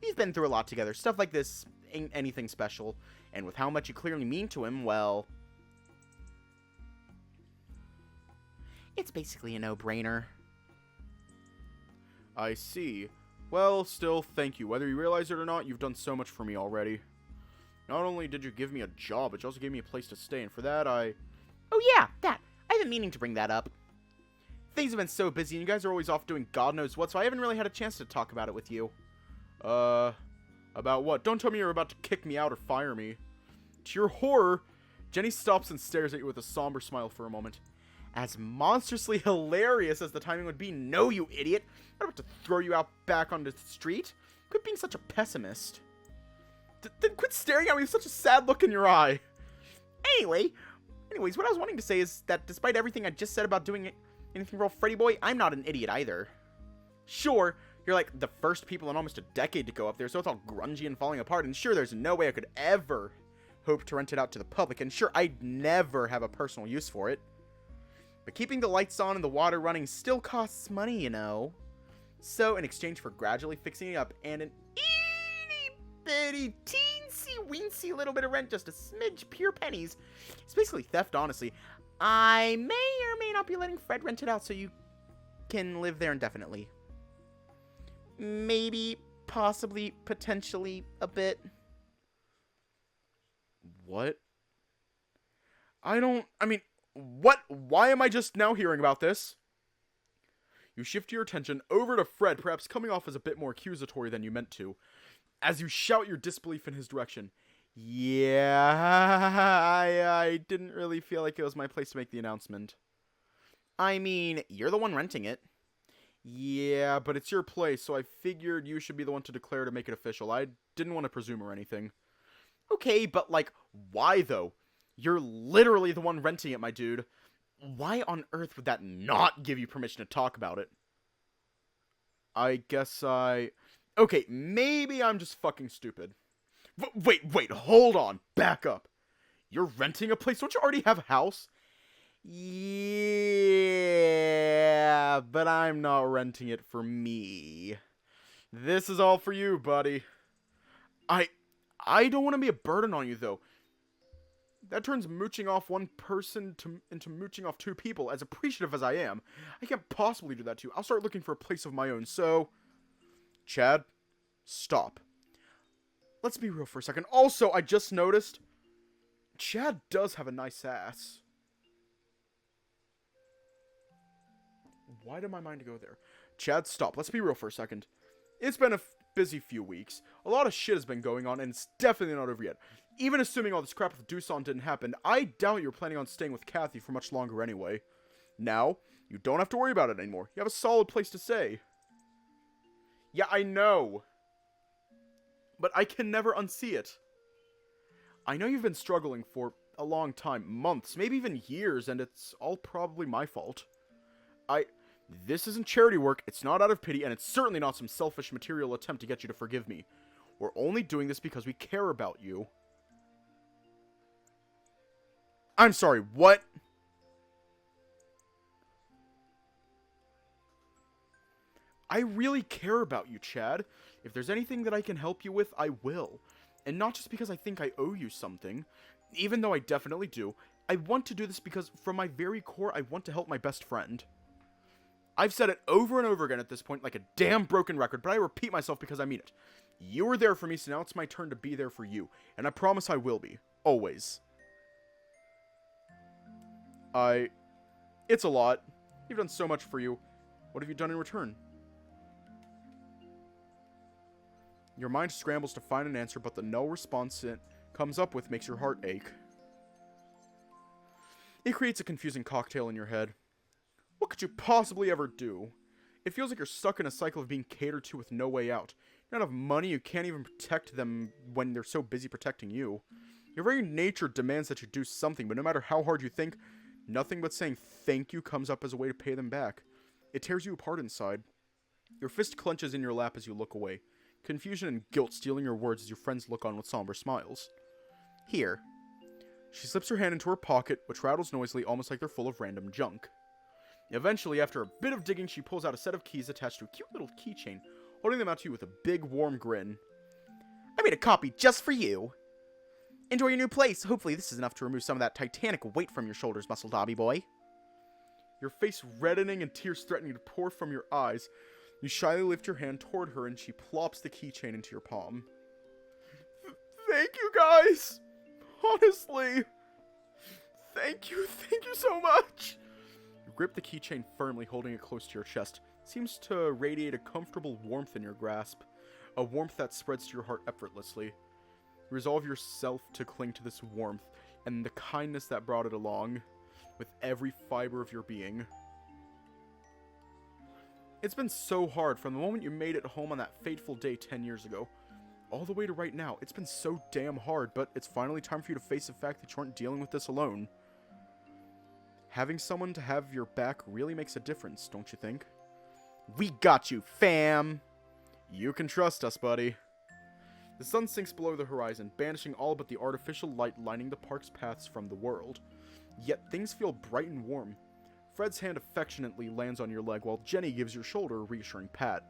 We've been through a lot together. Stuff like this ain't anything special. And with how much you clearly mean to him, well... it's basically a no-brainer. I see. Well, still, thank you. Whether you realize it or not, you've done so much for me already. Not only did you give me a job, but you also gave me a place to stay, and for that, Oh yeah, that! I've been meaning to bring that up. Things have been so busy, and you guys are always off doing God knows what, so I haven't really had a chance to talk about it with you. About what? Don't tell me you're about to kick me out or fire me. To your horror, Jenny stops and stares at you with a somber smile for a moment. As monstrously hilarious as the timing would be, no, you idiot! I'm about to throw you out back onto the street. Quit being such a pessimist. Then quit staring at me with such a sad look in your eye. Anyways, what I was wanting to say is that despite everything I just said about doing anything for old Freddy boy, I'm not an idiot either. Sure, you're like the first people in almost a decade to go up there, so it's all grungy and falling apart, and sure, there's no way I could ever hope to rent it out to the public, and sure, I'd never have a personal use for it. But keeping the lights on and the water running still costs money, you know. So, in exchange for gradually fixing it up and an itty-bitty, teensy-weensy little bit of rent, just a smidge pure pennies, it's basically theft, honestly. I may or may not be letting Fred rent it out so you can live there indefinitely. Maybe, possibly, potentially, a bit. What? What? Why am I just now hearing about this? You shift your attention over to Fred, perhaps coming off as a bit more accusatory than you meant to, as you shout your disbelief in his direction. Yeah, I didn't really feel like it was my place to make the announcement. I mean, you're the one renting it. Yeah, but it's your place, so I figured you should be the one to declare to make it official. I didn't want to presume or anything. Okay, but like, why though? You're literally the one renting it, my dude. Why on earth would that not give you permission to talk about it? Okay, maybe I'm just fucking stupid. Wait, hold on. Back up. You're renting a place? Don't you already have a house? Yeah, but I'm not renting it for me. This is all for you, buddy. I don't want to be a burden on you, though. That turns mooching off one person into mooching off two people. As appreciative as I am, I can't possibly do that to you. I'll start looking for a place of my own, so... Chad, stop. Let's be real for a second. Also, I just noticed, Chad does have a nice ass. Why did my mind go there? Chad, stop. Let's be real for a second. It's been a busy few weeks. A lot of shit has been going on, and it's definitely not over yet. Even assuming all this crap with Dusan didn't happen, I doubt you're planning on staying with Kathy for much longer anyway. Now, you don't have to worry about it anymore. You have a solid place to stay. Yeah, I know. But I can never unsee it. I know you've been struggling for a long time, months, maybe even years, and it's all probably my fault. This isn't charity work, it's not out of pity, and it's certainly not some selfish material attempt to get you to forgive me. We're only doing this because we care about you. I'm sorry, what? I really care about you, Chad. If there's anything that I can help you with, I will. And not just because I think I owe you something, even though I definitely do. I want to do this because, from my very core, I want to help my best friend. I've said it over and over again at this point, like a damn broken record, but I repeat myself because I mean it. You were there for me, so now it's my turn to be there for you. And I promise I will be. Always. It's a lot. You've done so much for you. What have you done in return? Your mind scrambles to find an answer, but the no response it comes up with makes your heart ache. It creates a confusing cocktail in your head. What could you possibly ever do? It feels like you're stuck in a cycle of being catered to with no way out. You don't have money, you can't even protect them when they're so busy protecting you. Your very nature demands that you do something, but no matter how hard you think, nothing but saying thank you comes up as a way to pay them back. It tears you apart inside. Your fist clenches in your lap as you look away. Confusion and guilt stealing your words as your friends look on with somber smiles. Here. She slips her hand into her pocket, which rattles noisily, almost like they're full of random junk. Eventually, after a bit of digging, she pulls out a set of keys attached to a cute little keychain, holding them out to you with a big, warm grin. I made a copy just for you. Enjoy your new place. Hopefully this is enough to remove some of that titanic weight from your shoulders, Muscle Dobby boy. Your face reddening and tears threatening to pour from your eyes, you shyly lift your hand toward her and she plops the keychain into your palm. Thank you, guys! Honestly! Thank you so much! You grip the keychain firmly, holding it close to your chest. It seems to radiate a comfortable warmth in your grasp. A warmth that spreads to your heart effortlessly. You resolve yourself to cling to this warmth and the kindness that brought it along with every fiber of your being. It's been so hard from the moment you made it home on that fateful day 10 years ago, all the way to right now. It's been so damn hard, but it's finally time for you to face the fact that you aren't dealing with this alone. Having someone to have your back really makes a difference, don't you think? We got you, fam! You can trust us, buddy. The sun sinks below the horizon, banishing all but the artificial light lining the park's paths from the world. Yet things feel bright and warm. Fred's hand affectionately lands on your leg, while Jenny gives your shoulder a reassuring pat.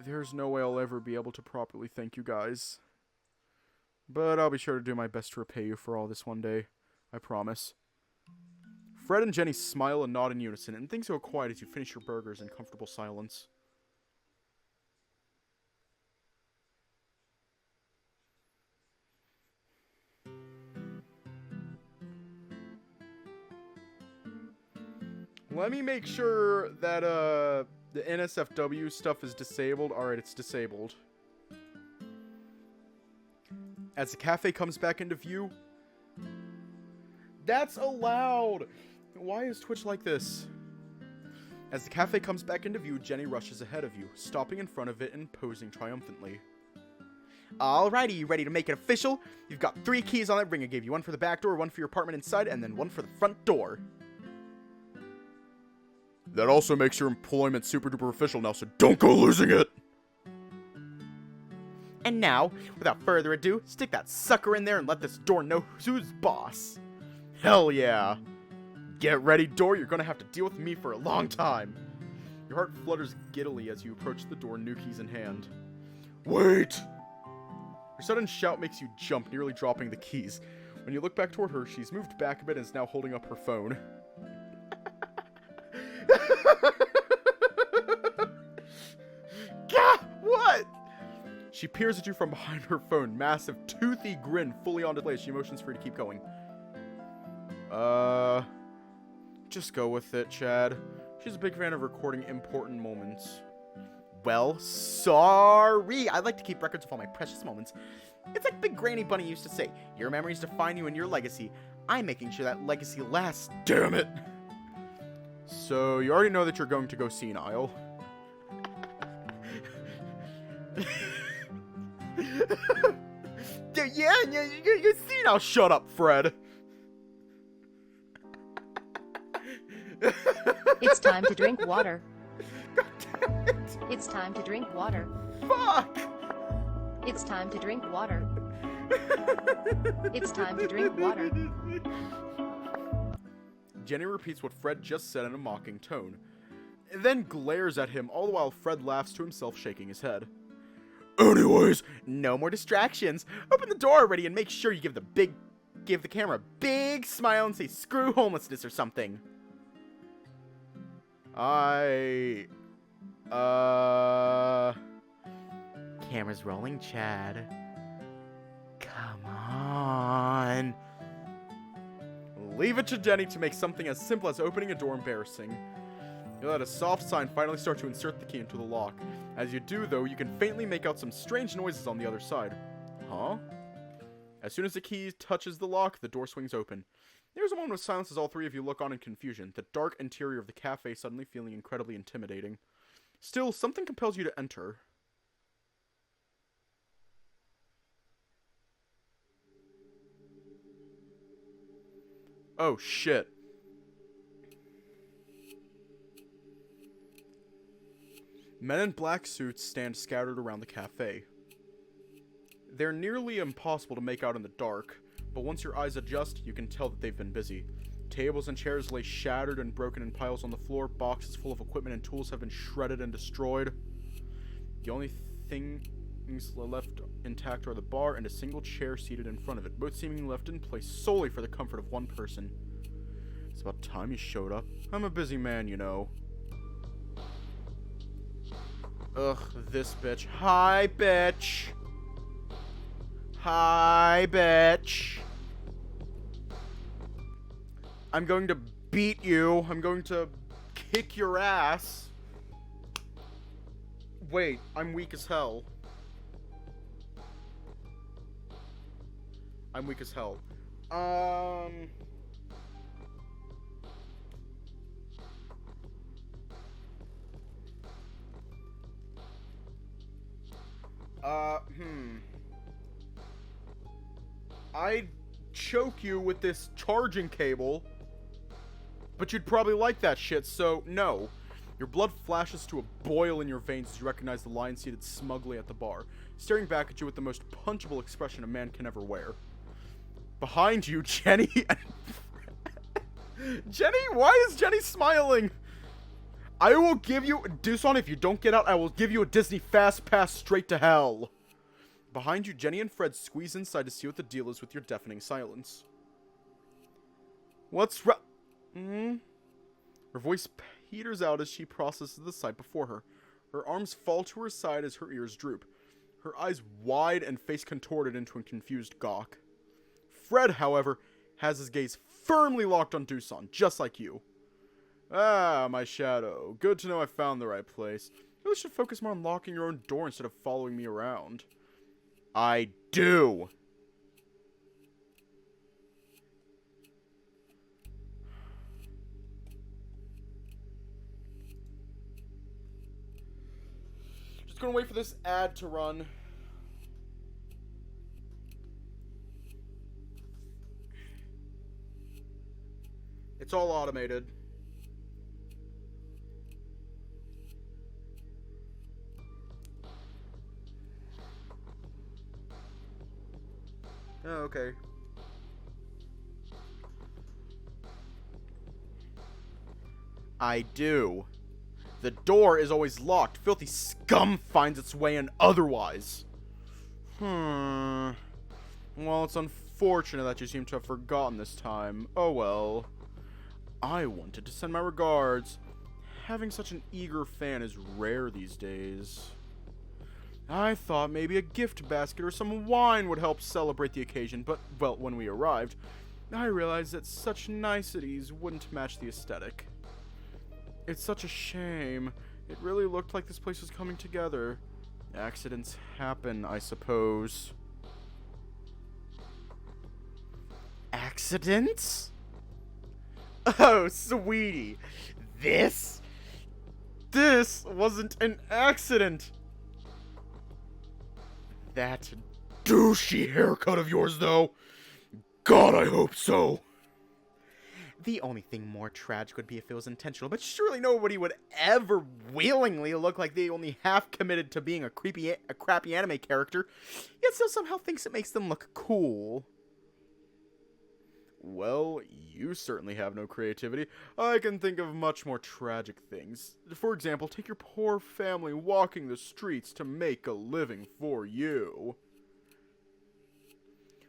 There's no way I'll ever be able to properly thank you guys. But I'll be sure to do my best to repay you for all this one day. I promise. Fred and Jenny smile and nod in unison, and things go quiet as you finish your burgers in comfortable silence. Let me make sure that, the NSFW stuff is disabled. Alright, it's disabled. As the cafe comes back into view... That's allowed! Why is Twitch like this? As the cafe comes back into view, Jenny rushes ahead of you, stopping in front of it and posing triumphantly. Alrighty, you ready to make it official? You've got 3 keys on that ring. I gave you one for the back door, one for your apartment inside, and then one for the front door. That also makes your employment super duper official now, so don't go losing it! And now, without further ado, stick that sucker in there and let this door know who's boss. Hell yeah! Get ready, door, you're gonna have to deal with me for a long time. Your heart flutters giddily as you approach the door, new keys in hand. Wait! Your sudden shout makes you jump, nearly dropping the keys. When you look back toward her, she's moved back a bit and is now holding up her phone. Gah! What? She peers at you from behind her phone, massive, toothy grin fully on display as she motions for you to keep going. Just go with it, Chad. She's a big fan of recording important moments. Well, sorry. I like to keep records of all my precious moments. It's like Big Granny Bunny used to say, your memories define you and your legacy. I'm making sure that legacy lasts. Damn it! So, you already know that you're going to go senile. Yeah, you're senile. Shut up, Fred. It's time to drink water. God damn it. It's time to drink water. Fuck! It's time to drink water. It's time to drink water. Jenny repeats what Fred just said in a mocking tone, then glares at him, all the while Fred laughs to himself, shaking his head. Anyways, no more distractions. Open the door already and make sure you give the camera a big smile and say screw homelessness or something. Camera's rolling, Chad. Come on. Leave it to Jenny to make something as simple as opening a door embarrassing. You let a soft sign finally start to insert the key into the lock. As you do, though, you can faintly make out some strange noises on the other side. Huh? As soon as the key touches the lock, the door swings open. There's a moment of silence as all 3 of you look on in confusion, the dark interior of the cafe suddenly feeling incredibly intimidating. Still, something compels you to enter. Oh, shit. Men in black suits stand scattered around the cafe. They're nearly impossible to make out in the dark, but once your eyes adjust, you can tell that they've been busy. Tables and chairs lay shattered and broken in piles on the floor, boxes full of equipment and tools have been shredded and destroyed. The only things left intact are the bar and a single chair seated in front of it, both seemingly left in place solely for the comfort of one person. It's about time you showed up. I'm a busy man, you know. Ugh, this bitch. Hi, bitch. Hi, bitch. I'm going to beat you. I'm going to kick your ass. Wait, I'm weak as hell. I'm weak as hell. I'd choke you with this charging cable, but you'd probably like that shit, so no. Your blood flashes to a boil in your veins as you recognize the lion seated smugly at the bar, staring back at you with the most punchable expression a man can ever wear. Behind you, Jenny and Jenny? Why is Jenny smiling? I will give you, Dusan, if you don't get out, I will give you a Disney fast pass straight to hell. Behind you, Jenny and Fred squeeze inside to see what the deal is with your deafening silence. What's Her voice peters out as she processes the sight before her. Her arms fall to her side as her ears droop. Her eyes wide and face contorted into a confused gawk. Fred, however, has his gaze firmly locked on Dusan, just like you. Ah, my shadow. Good to know I found the right place. You really should focus more on locking your own door instead of following me around. I do. Just gonna wait for this ad to run. It's all automated. Oh, okay. I do. The door is always locked. Filthy scum finds its way in otherwise. Well, it's unfortunate that you seem to have forgotten this time. Oh well. I wanted to send my regards. Having such an eager fan is rare these days. I thought maybe a gift basket or some wine would help celebrate the occasion, but, well, when we arrived, I realized that such niceties wouldn't match the aesthetic. It's such a shame. It really looked like this place was coming together. Accidents happen, I suppose. Accidents? Oh, sweetie. This wasn't an accident. That douchey haircut of yours, though. God, I hope so. The only thing more tragic would be if it was intentional, but surely nobody would ever willingly look like they only half committed to being a crappy anime character, yet still somehow thinks it makes them look cool. Well, you certainly have no creativity. I can think of much more tragic things. For example, take your poor family walking the streets to make a living for you.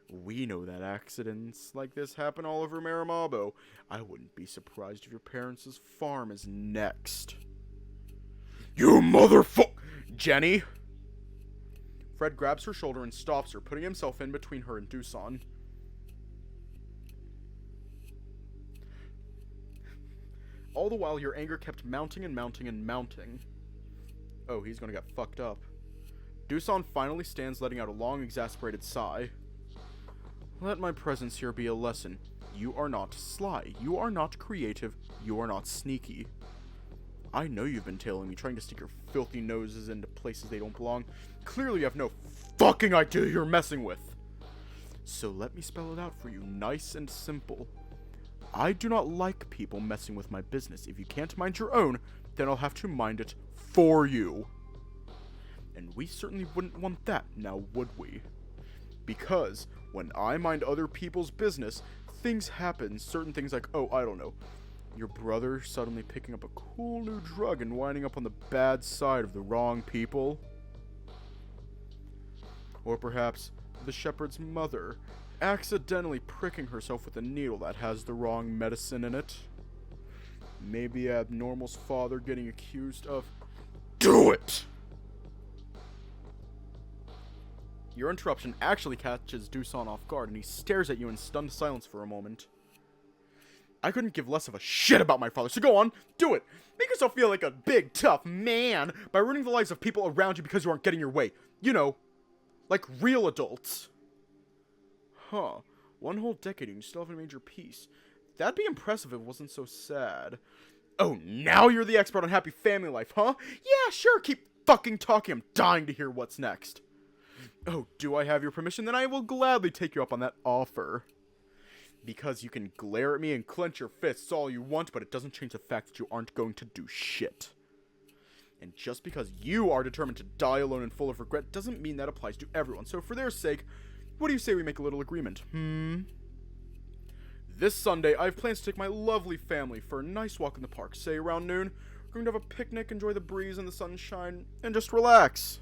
We know that accidents like this happen all over Marimabo. I wouldn't be surprised if your parents' farm is next. You motherfuck... Jenny! Fred grabs her shoulder and stops her, putting himself in between her and Dusan. All the while, your anger kept mounting and mounting and mounting. Oh, he's gonna get fucked up. Dusan finally stands, letting out a long, exasperated sigh. Let my presence here be a lesson. You are not sly. You are not creative. You are not sneaky. I know you've been tailing me, trying to stick your filthy noses into places they don't belong. Clearly you have no fucking idea who you're messing with. So let me spell it out for you, nice and simple. I do not like people messing with my business. If you can't mind your own, then I'll have to mind it for you. And we certainly wouldn't want that, now would we? Because when I mind other people's business, things happen. Certain things like, oh, I don't know, your brother suddenly picking up a cool new drug and winding up on the bad side of the wrong people. Or perhaps the shepherd's mother accidentally pricking herself with a needle that has the wrong medicine in it. Maybe Abnormal's father getting accused of... Do it! Your interruption actually catches Dusan off guard, and he stares at you in stunned silence for a moment. I couldn't give less of a shit about my father, so go on, do it! Make yourself feel like a big, tough man by ruining the lives of people around you because you aren't getting your way. You know, like real adults. Huh, 1 whole decade and you still haven't made your peace. That'd be impressive if it wasn't so sad. Oh, now you're the expert on happy family life, huh? Yeah, sure, keep fucking talking, I'm dying to hear what's next. Oh, do I have your permission? Then I will gladly take you up on that offer. Because you can glare at me and clench your fists all you want, but it doesn't change the fact that you aren't going to do shit. And just because you are determined to die alone and full of regret doesn't mean that applies to everyone. So for their sake, what do you say we make a little agreement? This Sunday, I have plans to take my lovely family for a nice walk in the park. Say around noon, we're going to have a picnic, enjoy the breeze and the sunshine, and just relax.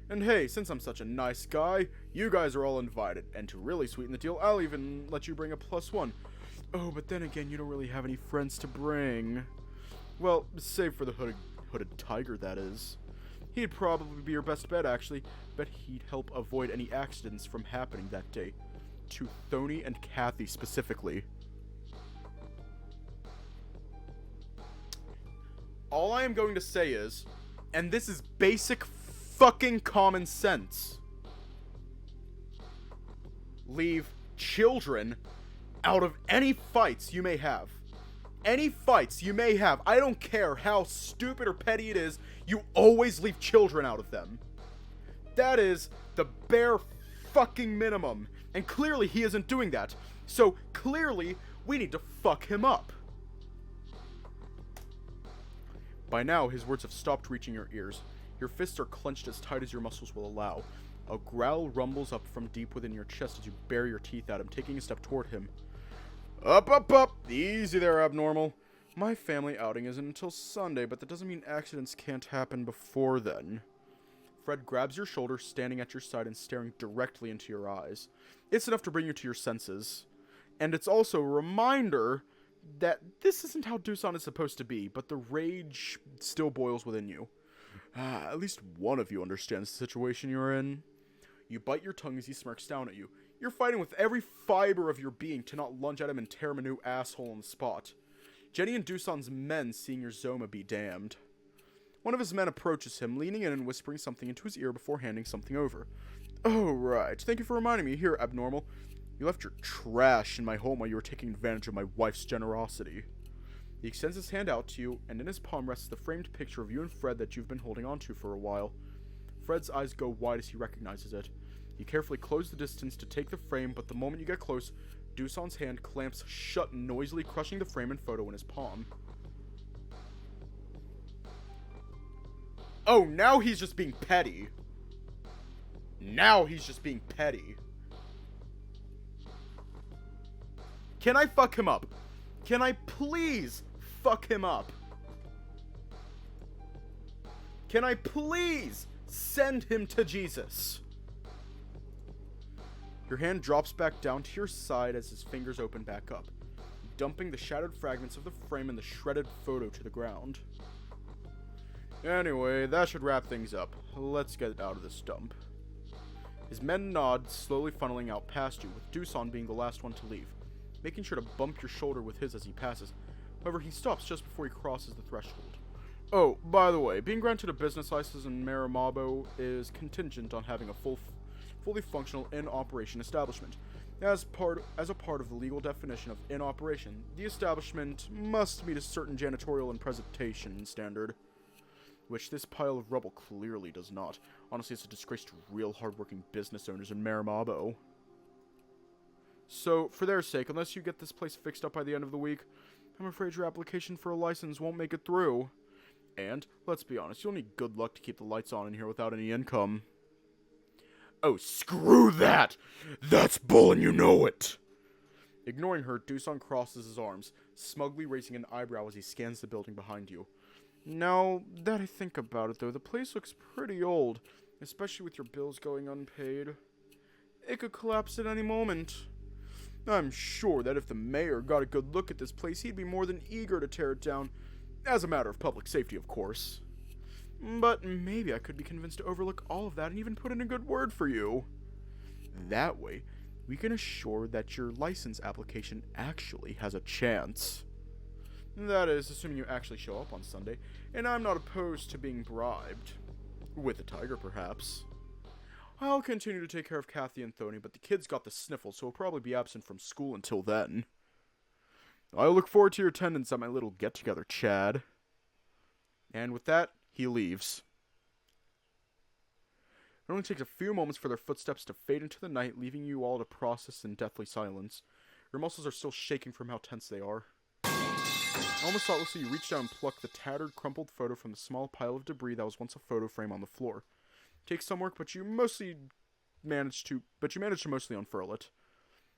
And hey, since I'm such a nice guy, you guys are all invited. And to really sweeten the deal, I'll even let you bring a +1. Oh, but then again, you don't really have any friends to bring. Well, save for the hooded tiger, that is. He'd probably be your best bet, actually. Bet he'd help avoid any accidents from happening that day. To Thony and Kathy, specifically. All I am going to say is, and this is basic fucking common sense, leave children out of any fights you may have. Any fights you may have, I don't care how stupid or petty it is, you always leave children out of them. That is the bare fucking minimum. And clearly he isn't doing that. So clearly we need to fuck him up. By now, his words have stopped reaching your ears. Your fists are clenched as tight as your muscles will allow. A growl rumbles up from deep within your chest as you bare your teeth at him, taking a step toward him. Up, up, up! Easy there, Abnormal. My family outing isn't until Sunday, but that doesn't mean accidents can't happen before then. Fred grabs your shoulder, standing at your side and staring directly into your eyes. It's enough to bring you to your senses. And it's also a reminder that this isn't how Dusan is supposed to be, but the rage still boils within you. At least one of you understands the situation you're in. You bite your tongue as he smirks down at you. You're fighting with every fiber of your being to not lunge at him and tear him a new asshole on the spot. Jenny and Dusan's men seeing your Zoma be damned. One of his men approaches him, leaning in and whispering something into his ear before handing something over. Oh, right. Thank you for reminding me. Here, Abnormal. You left your trash in my home while you were taking advantage of my wife's generosity. He extends his hand out to you, and in his palm rests the framed picture of you and Fred that you've been holding onto for a while. Fred's eyes go wide as he recognizes it. You carefully close the distance to take the frame, but the moment you get close, Dusan's hand clamps shut, noisily crushing the frame and photo in his palm. Oh, now he's just being petty. Now he's just being petty. Can I fuck him up? Can I please fuck him up? Can I please send him to Jesus? Your hand drops back down to your side as his fingers open back up, dumping the shattered fragments of the frame and the shredded photo to the ground. Anyway, that should wrap things up. Let's get out of this dump. His men nod, slowly funneling out past you, with Dusan being the last one to leave, making sure to bump your shoulder with his as he passes. However, he stops just before he crosses the threshold. Oh, by the way, being granted a business license in Marimabo is contingent on having a fully functional in-operation establishment. As a part of the legal definition of in operation, the establishment must meet a certain janitorial and presentation standard, which this pile of rubble clearly does not. Honestly, it's a disgrace to real hardworking business owners in Marimabo. So, for their sake, unless you get this place fixed up by the end of the week, I'm afraid your application for a license won't make it through. And, let's be honest, you'll need good luck to keep the lights on in here without any income. Oh, screw that! That's bull and you know it! Ignoring her, Dusan crosses his arms, smugly raising an eyebrow as he scans the building behind you. Now that I think about it, though, the place looks pretty old, especially with your bills going unpaid. It could collapse at any moment. I'm sure that if the mayor got a good look at this place, he'd be more than eager to tear it down, as a matter of public safety, of course. But maybe I could be convinced to overlook all of that and even put in a good word for you. That way, we can assure that your license application actually has a chance. That is, assuming you actually show up on Sunday, and I'm not opposed to being bribed. With a tiger, perhaps. I'll continue to take care of Kathy and Thony, but the kid's got the sniffles, so he'll probably be absent from school until then. I look forward to your attendance at my little get-together, Chad. And with that, he leaves. It only takes a few moments for their footsteps to fade into the night, leaving you all to process in deathly silence. Your muscles are still shaking from how tense they are. Almost thoughtlessly, you reach down and pluck the tattered, crumpled photo from the small pile of debris that was once a photo frame on the floor. It takes some work, but you manage to mostly unfurl it.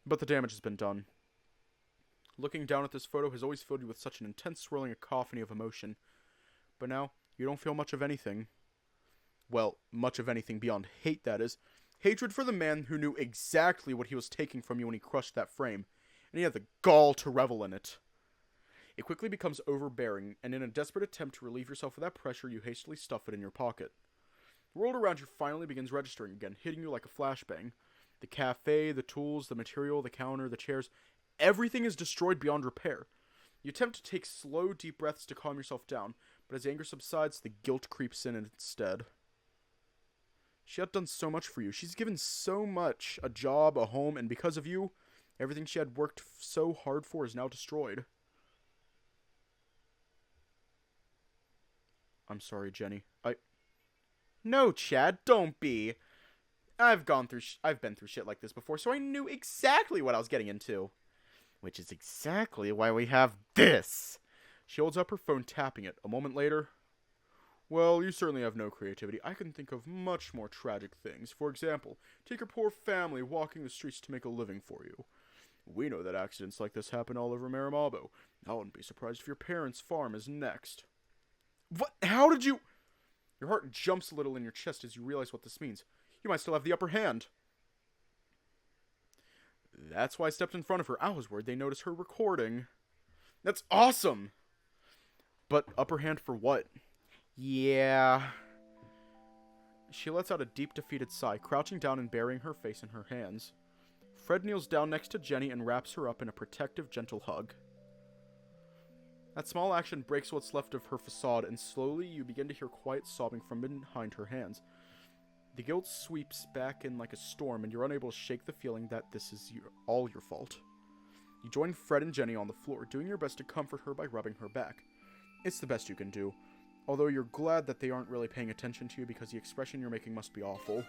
But the damage has been done. Looking down at this photo has always filled you with such an intense swirling cacophony of emotion. But now, you don't feel much of anything. Well, much of anything beyond hate, that is. Hatred for the man who knew exactly what he was taking from you when he crushed that frame, and he had the gall to revel in it. It quickly becomes overbearing, and in a desperate attempt to relieve yourself of that pressure, you hastily stuff it in your pocket. The world around you finally begins registering again, hitting you like a flashbang. The cafe, the tools, the material, the counter, the chairs, everything is destroyed beyond repair. You attempt to take slow, deep breaths to calm yourself down, but as anger subsides, the guilt creeps in instead. She had done so much for you. She's given so much. A job, a home, and because of you, everything she had worked so hard for is now destroyed. I'm sorry, Jenny. No, Chad, don't be. I've been through shit like this before, so I knew exactly what I was getting into. Which is exactly why we have this. She holds up her phone, tapping it. A moment later, well, you certainly have no creativity. I can think of much more tragic things. For example, take your poor family walking the streets to make a living for you. We know that accidents like this happen all over Marimabo. I wouldn't be surprised if your parents' farm is next. What? How did you... Your heart jumps a little in your chest as you realize what this means. You might still have the upper hand. That's why I stepped in front of her. I was worried they noticed her recording. That's awesome! But upper hand for what? Yeah. She lets out a deep, defeated sigh, crouching down and burying her face in her hands. Fred kneels down next to Jenny and wraps her up in a protective, gentle hug. That small action breaks what's left of her facade, and slowly you begin to hear quiet sobbing from behind her hands. The guilt sweeps back in like a storm, and you're unable to shake the feeling that this is all your fault. You join Fred and Jenny on the floor, doing your best to comfort her by rubbing her back. It's the best you can do, although you're glad that they aren't really paying attention to you because the expression you're making must be awful.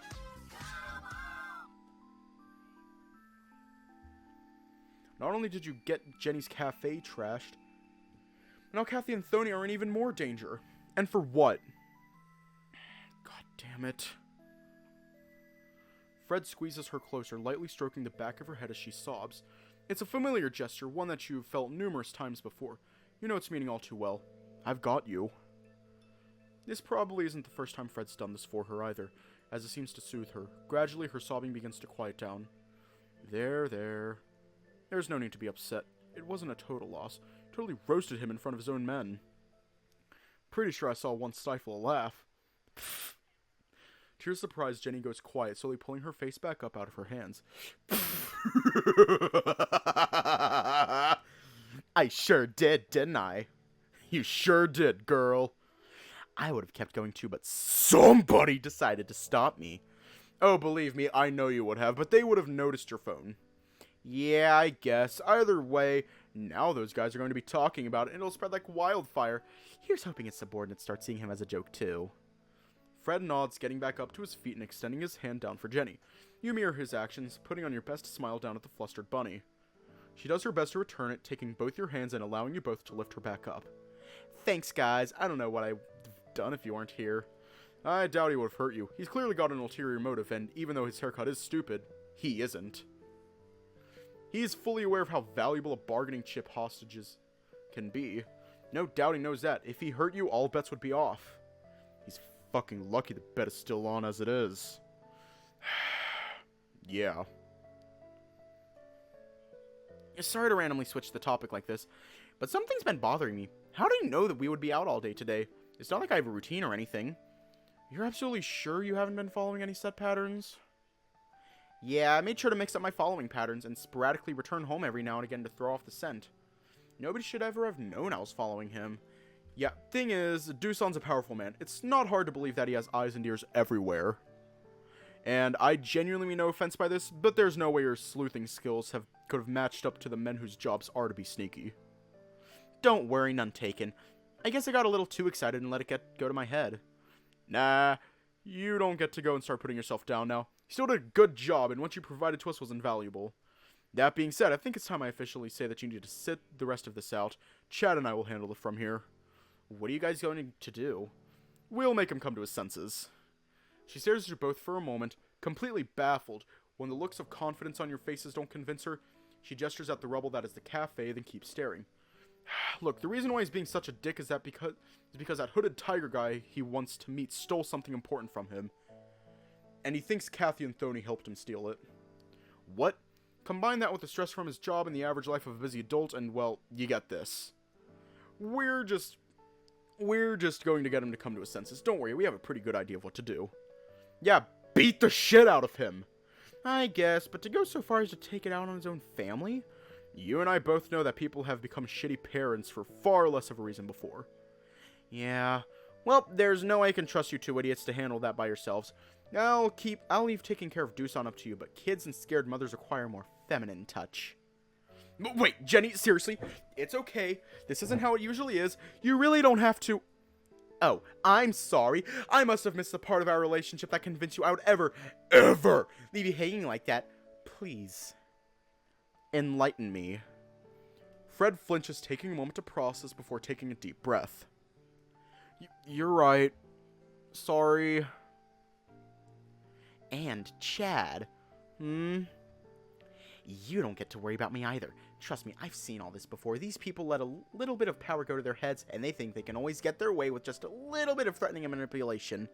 Not only did you get Jenny's cafe trashed, now Kathy and Thony are in even more danger. And for what? God damn it. Fred squeezes her closer, lightly stroking the back of her head as she sobs. It's a familiar gesture, one that you've felt numerous times before. You know its meaning all too well. I've got you. This probably isn't the first time Fred's done this for her either, as it seems to soothe her. Gradually, her sobbing begins to quiet down. There. There's no need to be upset. It wasn't a total loss. Totally roasted him in front of his own men. Pretty sure I saw one stifle a laugh. Pfft. To your surprise, Jenny goes quiet, slowly pulling her face back up out of her hands. I sure did, didn't I? You sure did, girl. I would have kept going too, but somebody decided to stop me. Oh, believe me, I know you would have, but they would have noticed your phone. Yeah, I guess. Either way, now those guys are going to be talking about it, and it'll spread like wildfire. Here's hoping his subordinates start seeing him as a joke, too. Fred nods, getting back up to his feet and extending his hand down for Jenny. You mirror his actions, putting on your best smile down at the flustered bunny. She does her best to return it, taking both your hands and allowing you both to lift her back up. Thanks, guys. I don't know what I'd have done if you weren't here. I doubt he would have hurt you. He's clearly got an ulterior motive, and even though his haircut is stupid, he isn't. He is fully aware of how valuable a bargaining chip hostages can be. No doubt he knows that. If he hurt you, all bets would be off. He's fucking lucky the bet is still on as it is. Yeah. Sorry to randomly switch the topic like this, but something's been bothering me. How do you know that we would be out all day today? It's not like I have a routine or anything. You're absolutely sure you haven't been following any set patterns? Yeah, I made sure to mix up my following patterns and sporadically return home every now and again to throw off the scent. Nobody should ever have known I was following him. Yeah, thing is, Dusan's a powerful man. It's not hard to believe that he has eyes and ears everywhere. And I genuinely mean no offense by this, but there's no way your sleuthing skills could have matched up to the men whose jobs are to be sneaky. Don't worry, none taken. I guess I got a little too excited and let it go to my head. Nah, you don't get to go and start putting yourself down now. You still did a good job, and what you provided to us was invaluable. That being said, I think it's time I officially say that you need to sit the rest of this out. Chad and I will handle it from here. What are you guys going to do? We'll make him come to his senses. She stares at you both for a moment, completely baffled. When the looks of confidence on your faces don't convince her, she gestures at the rubble that is the cafe, then keeps staring. Look, the reason why he's being such a dick is because that hooded tiger guy he wants to meet stole something important from him. And he thinks Kathy and Thony helped him steal it. What? Combine that with the stress from his job and the average life of a busy adult, and, well, you get this. We're just going to get him to come to his senses. Don't worry, we have a pretty good idea of what to do. Yeah, beat the shit out of him! I guess, but to go so far as to take it out on his own family? You and I both know that people have become shitty parents for far less of a reason before. Yeah, well, there's no way I can trust you two idiots to handle that by yourselves. I'll leave taking care of Dusan up to you, but kids and scared mothers require more feminine touch. Wait, Jenny, seriously? It's okay. This isn't how it usually is. You really don't have to... Oh, I'm sorry. I must have missed the part of our relationship that convinced you I would ever leave you hanging like that. Please. Enlighten me. Fred flinches, taking a moment to process before taking a deep breath. You're right. Sorry. And Chad. You don't get to worry about me either. Trust me, I've seen all this before. These people let a little bit of power go to their heads, and they think they can always get their way with just a little bit of threatening and manipulation.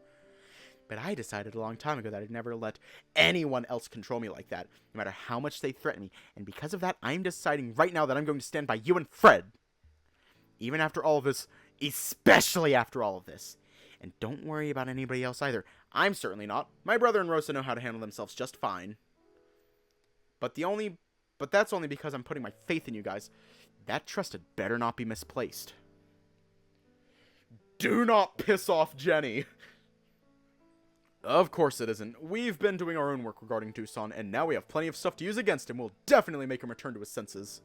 But I decided a long time ago that I'd never let anyone else control me like that, no matter how much they threaten me. And because of that, I'm deciding right now that I'm going to stand by you and Fred. Even after all of this, especially after all of this. And don't worry about anybody else either. I'm certainly not. My brother and Rosa know how to handle themselves just fine. But that's only because I'm putting my faith in you guys. That trust had better not be misplaced. Do not piss off Jenny. Of course it isn't. We've been doing our own work regarding Dusan, and now we have plenty of stuff to use against him. We'll definitely make him return to his senses.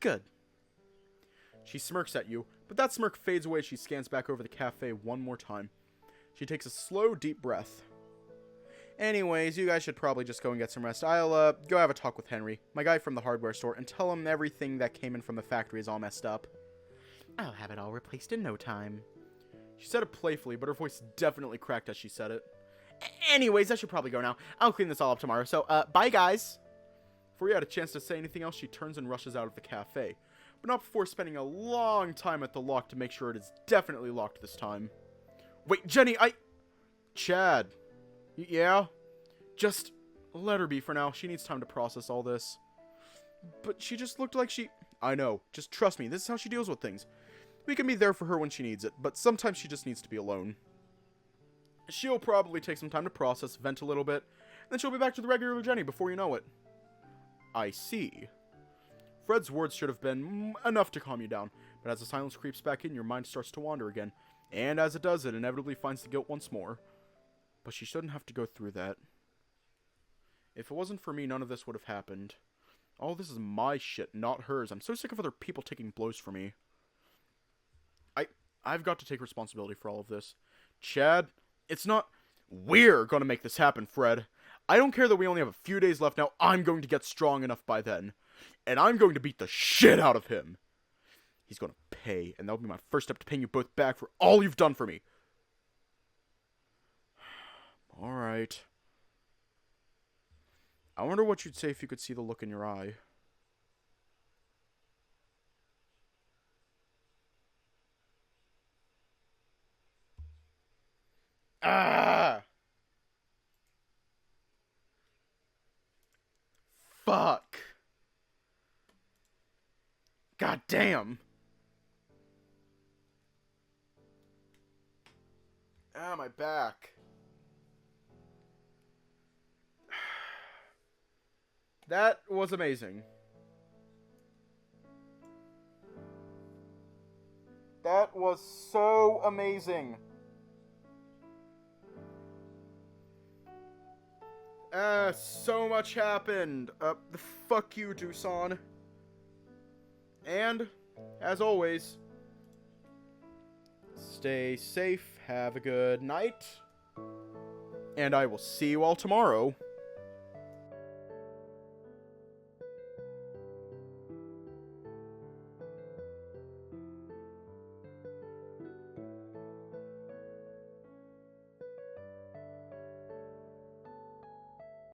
Good. She smirks at you, but that smirk fades away as she scans back over the cafe one more time. She takes a slow, deep breath. Anyways, you guys should probably just go and get some rest. I'll, go have a talk with Henry, my guy from the hardware store, and tell him everything that came in from the factory is all messed up. I'll have it all replaced in no time. She said it playfully, but her voice definitely cracked as she said it. Anyways, I should probably go now. I'll clean this all up tomorrow, so, bye, guys. Before you had a chance to say anything else, she turns and rushes out of the cafe, but not before spending a long time at the lock to make sure it is definitely locked this time. Wait, Jenny, Chad. Yeah? Just let her be for now. She needs time to process all this. But she just looked like she... I know. Just trust me. This is how she deals with things. We can be there for her when she needs it, but sometimes she just needs to be alone. She'll probably take some time to process, vent a little bit, and then she'll be back to the regular Jenny before you know it. I see. Fred's words should have been enough to calm you down, but as the silence creeps back in, your mind starts to wander again. And as it does, it inevitably finds the guilt once more. But she shouldn't have to go through that. If it wasn't for me, none of this would have happened. All this is my shit, not hers. I'm so sick of other people taking blows for me. I've got to take responsibility for all of this. Chad, it's not... We're gonna make this happen, Fred. I don't care that we only have a few days left now. I'm going to get strong enough by then. And I'm going to beat the shit out of him. He's gonna pay, and that'll be my first step to paying you both back for all you've done for me. Alright. I wonder what you'd say if you could see the look in your eye. Ah! Fuck. God damn. Ah, my back. That was amazing. That was so amazing. So much happened. Fuck you, Dusan. And, as always, stay safe, have a good night, and I will see you all tomorrow.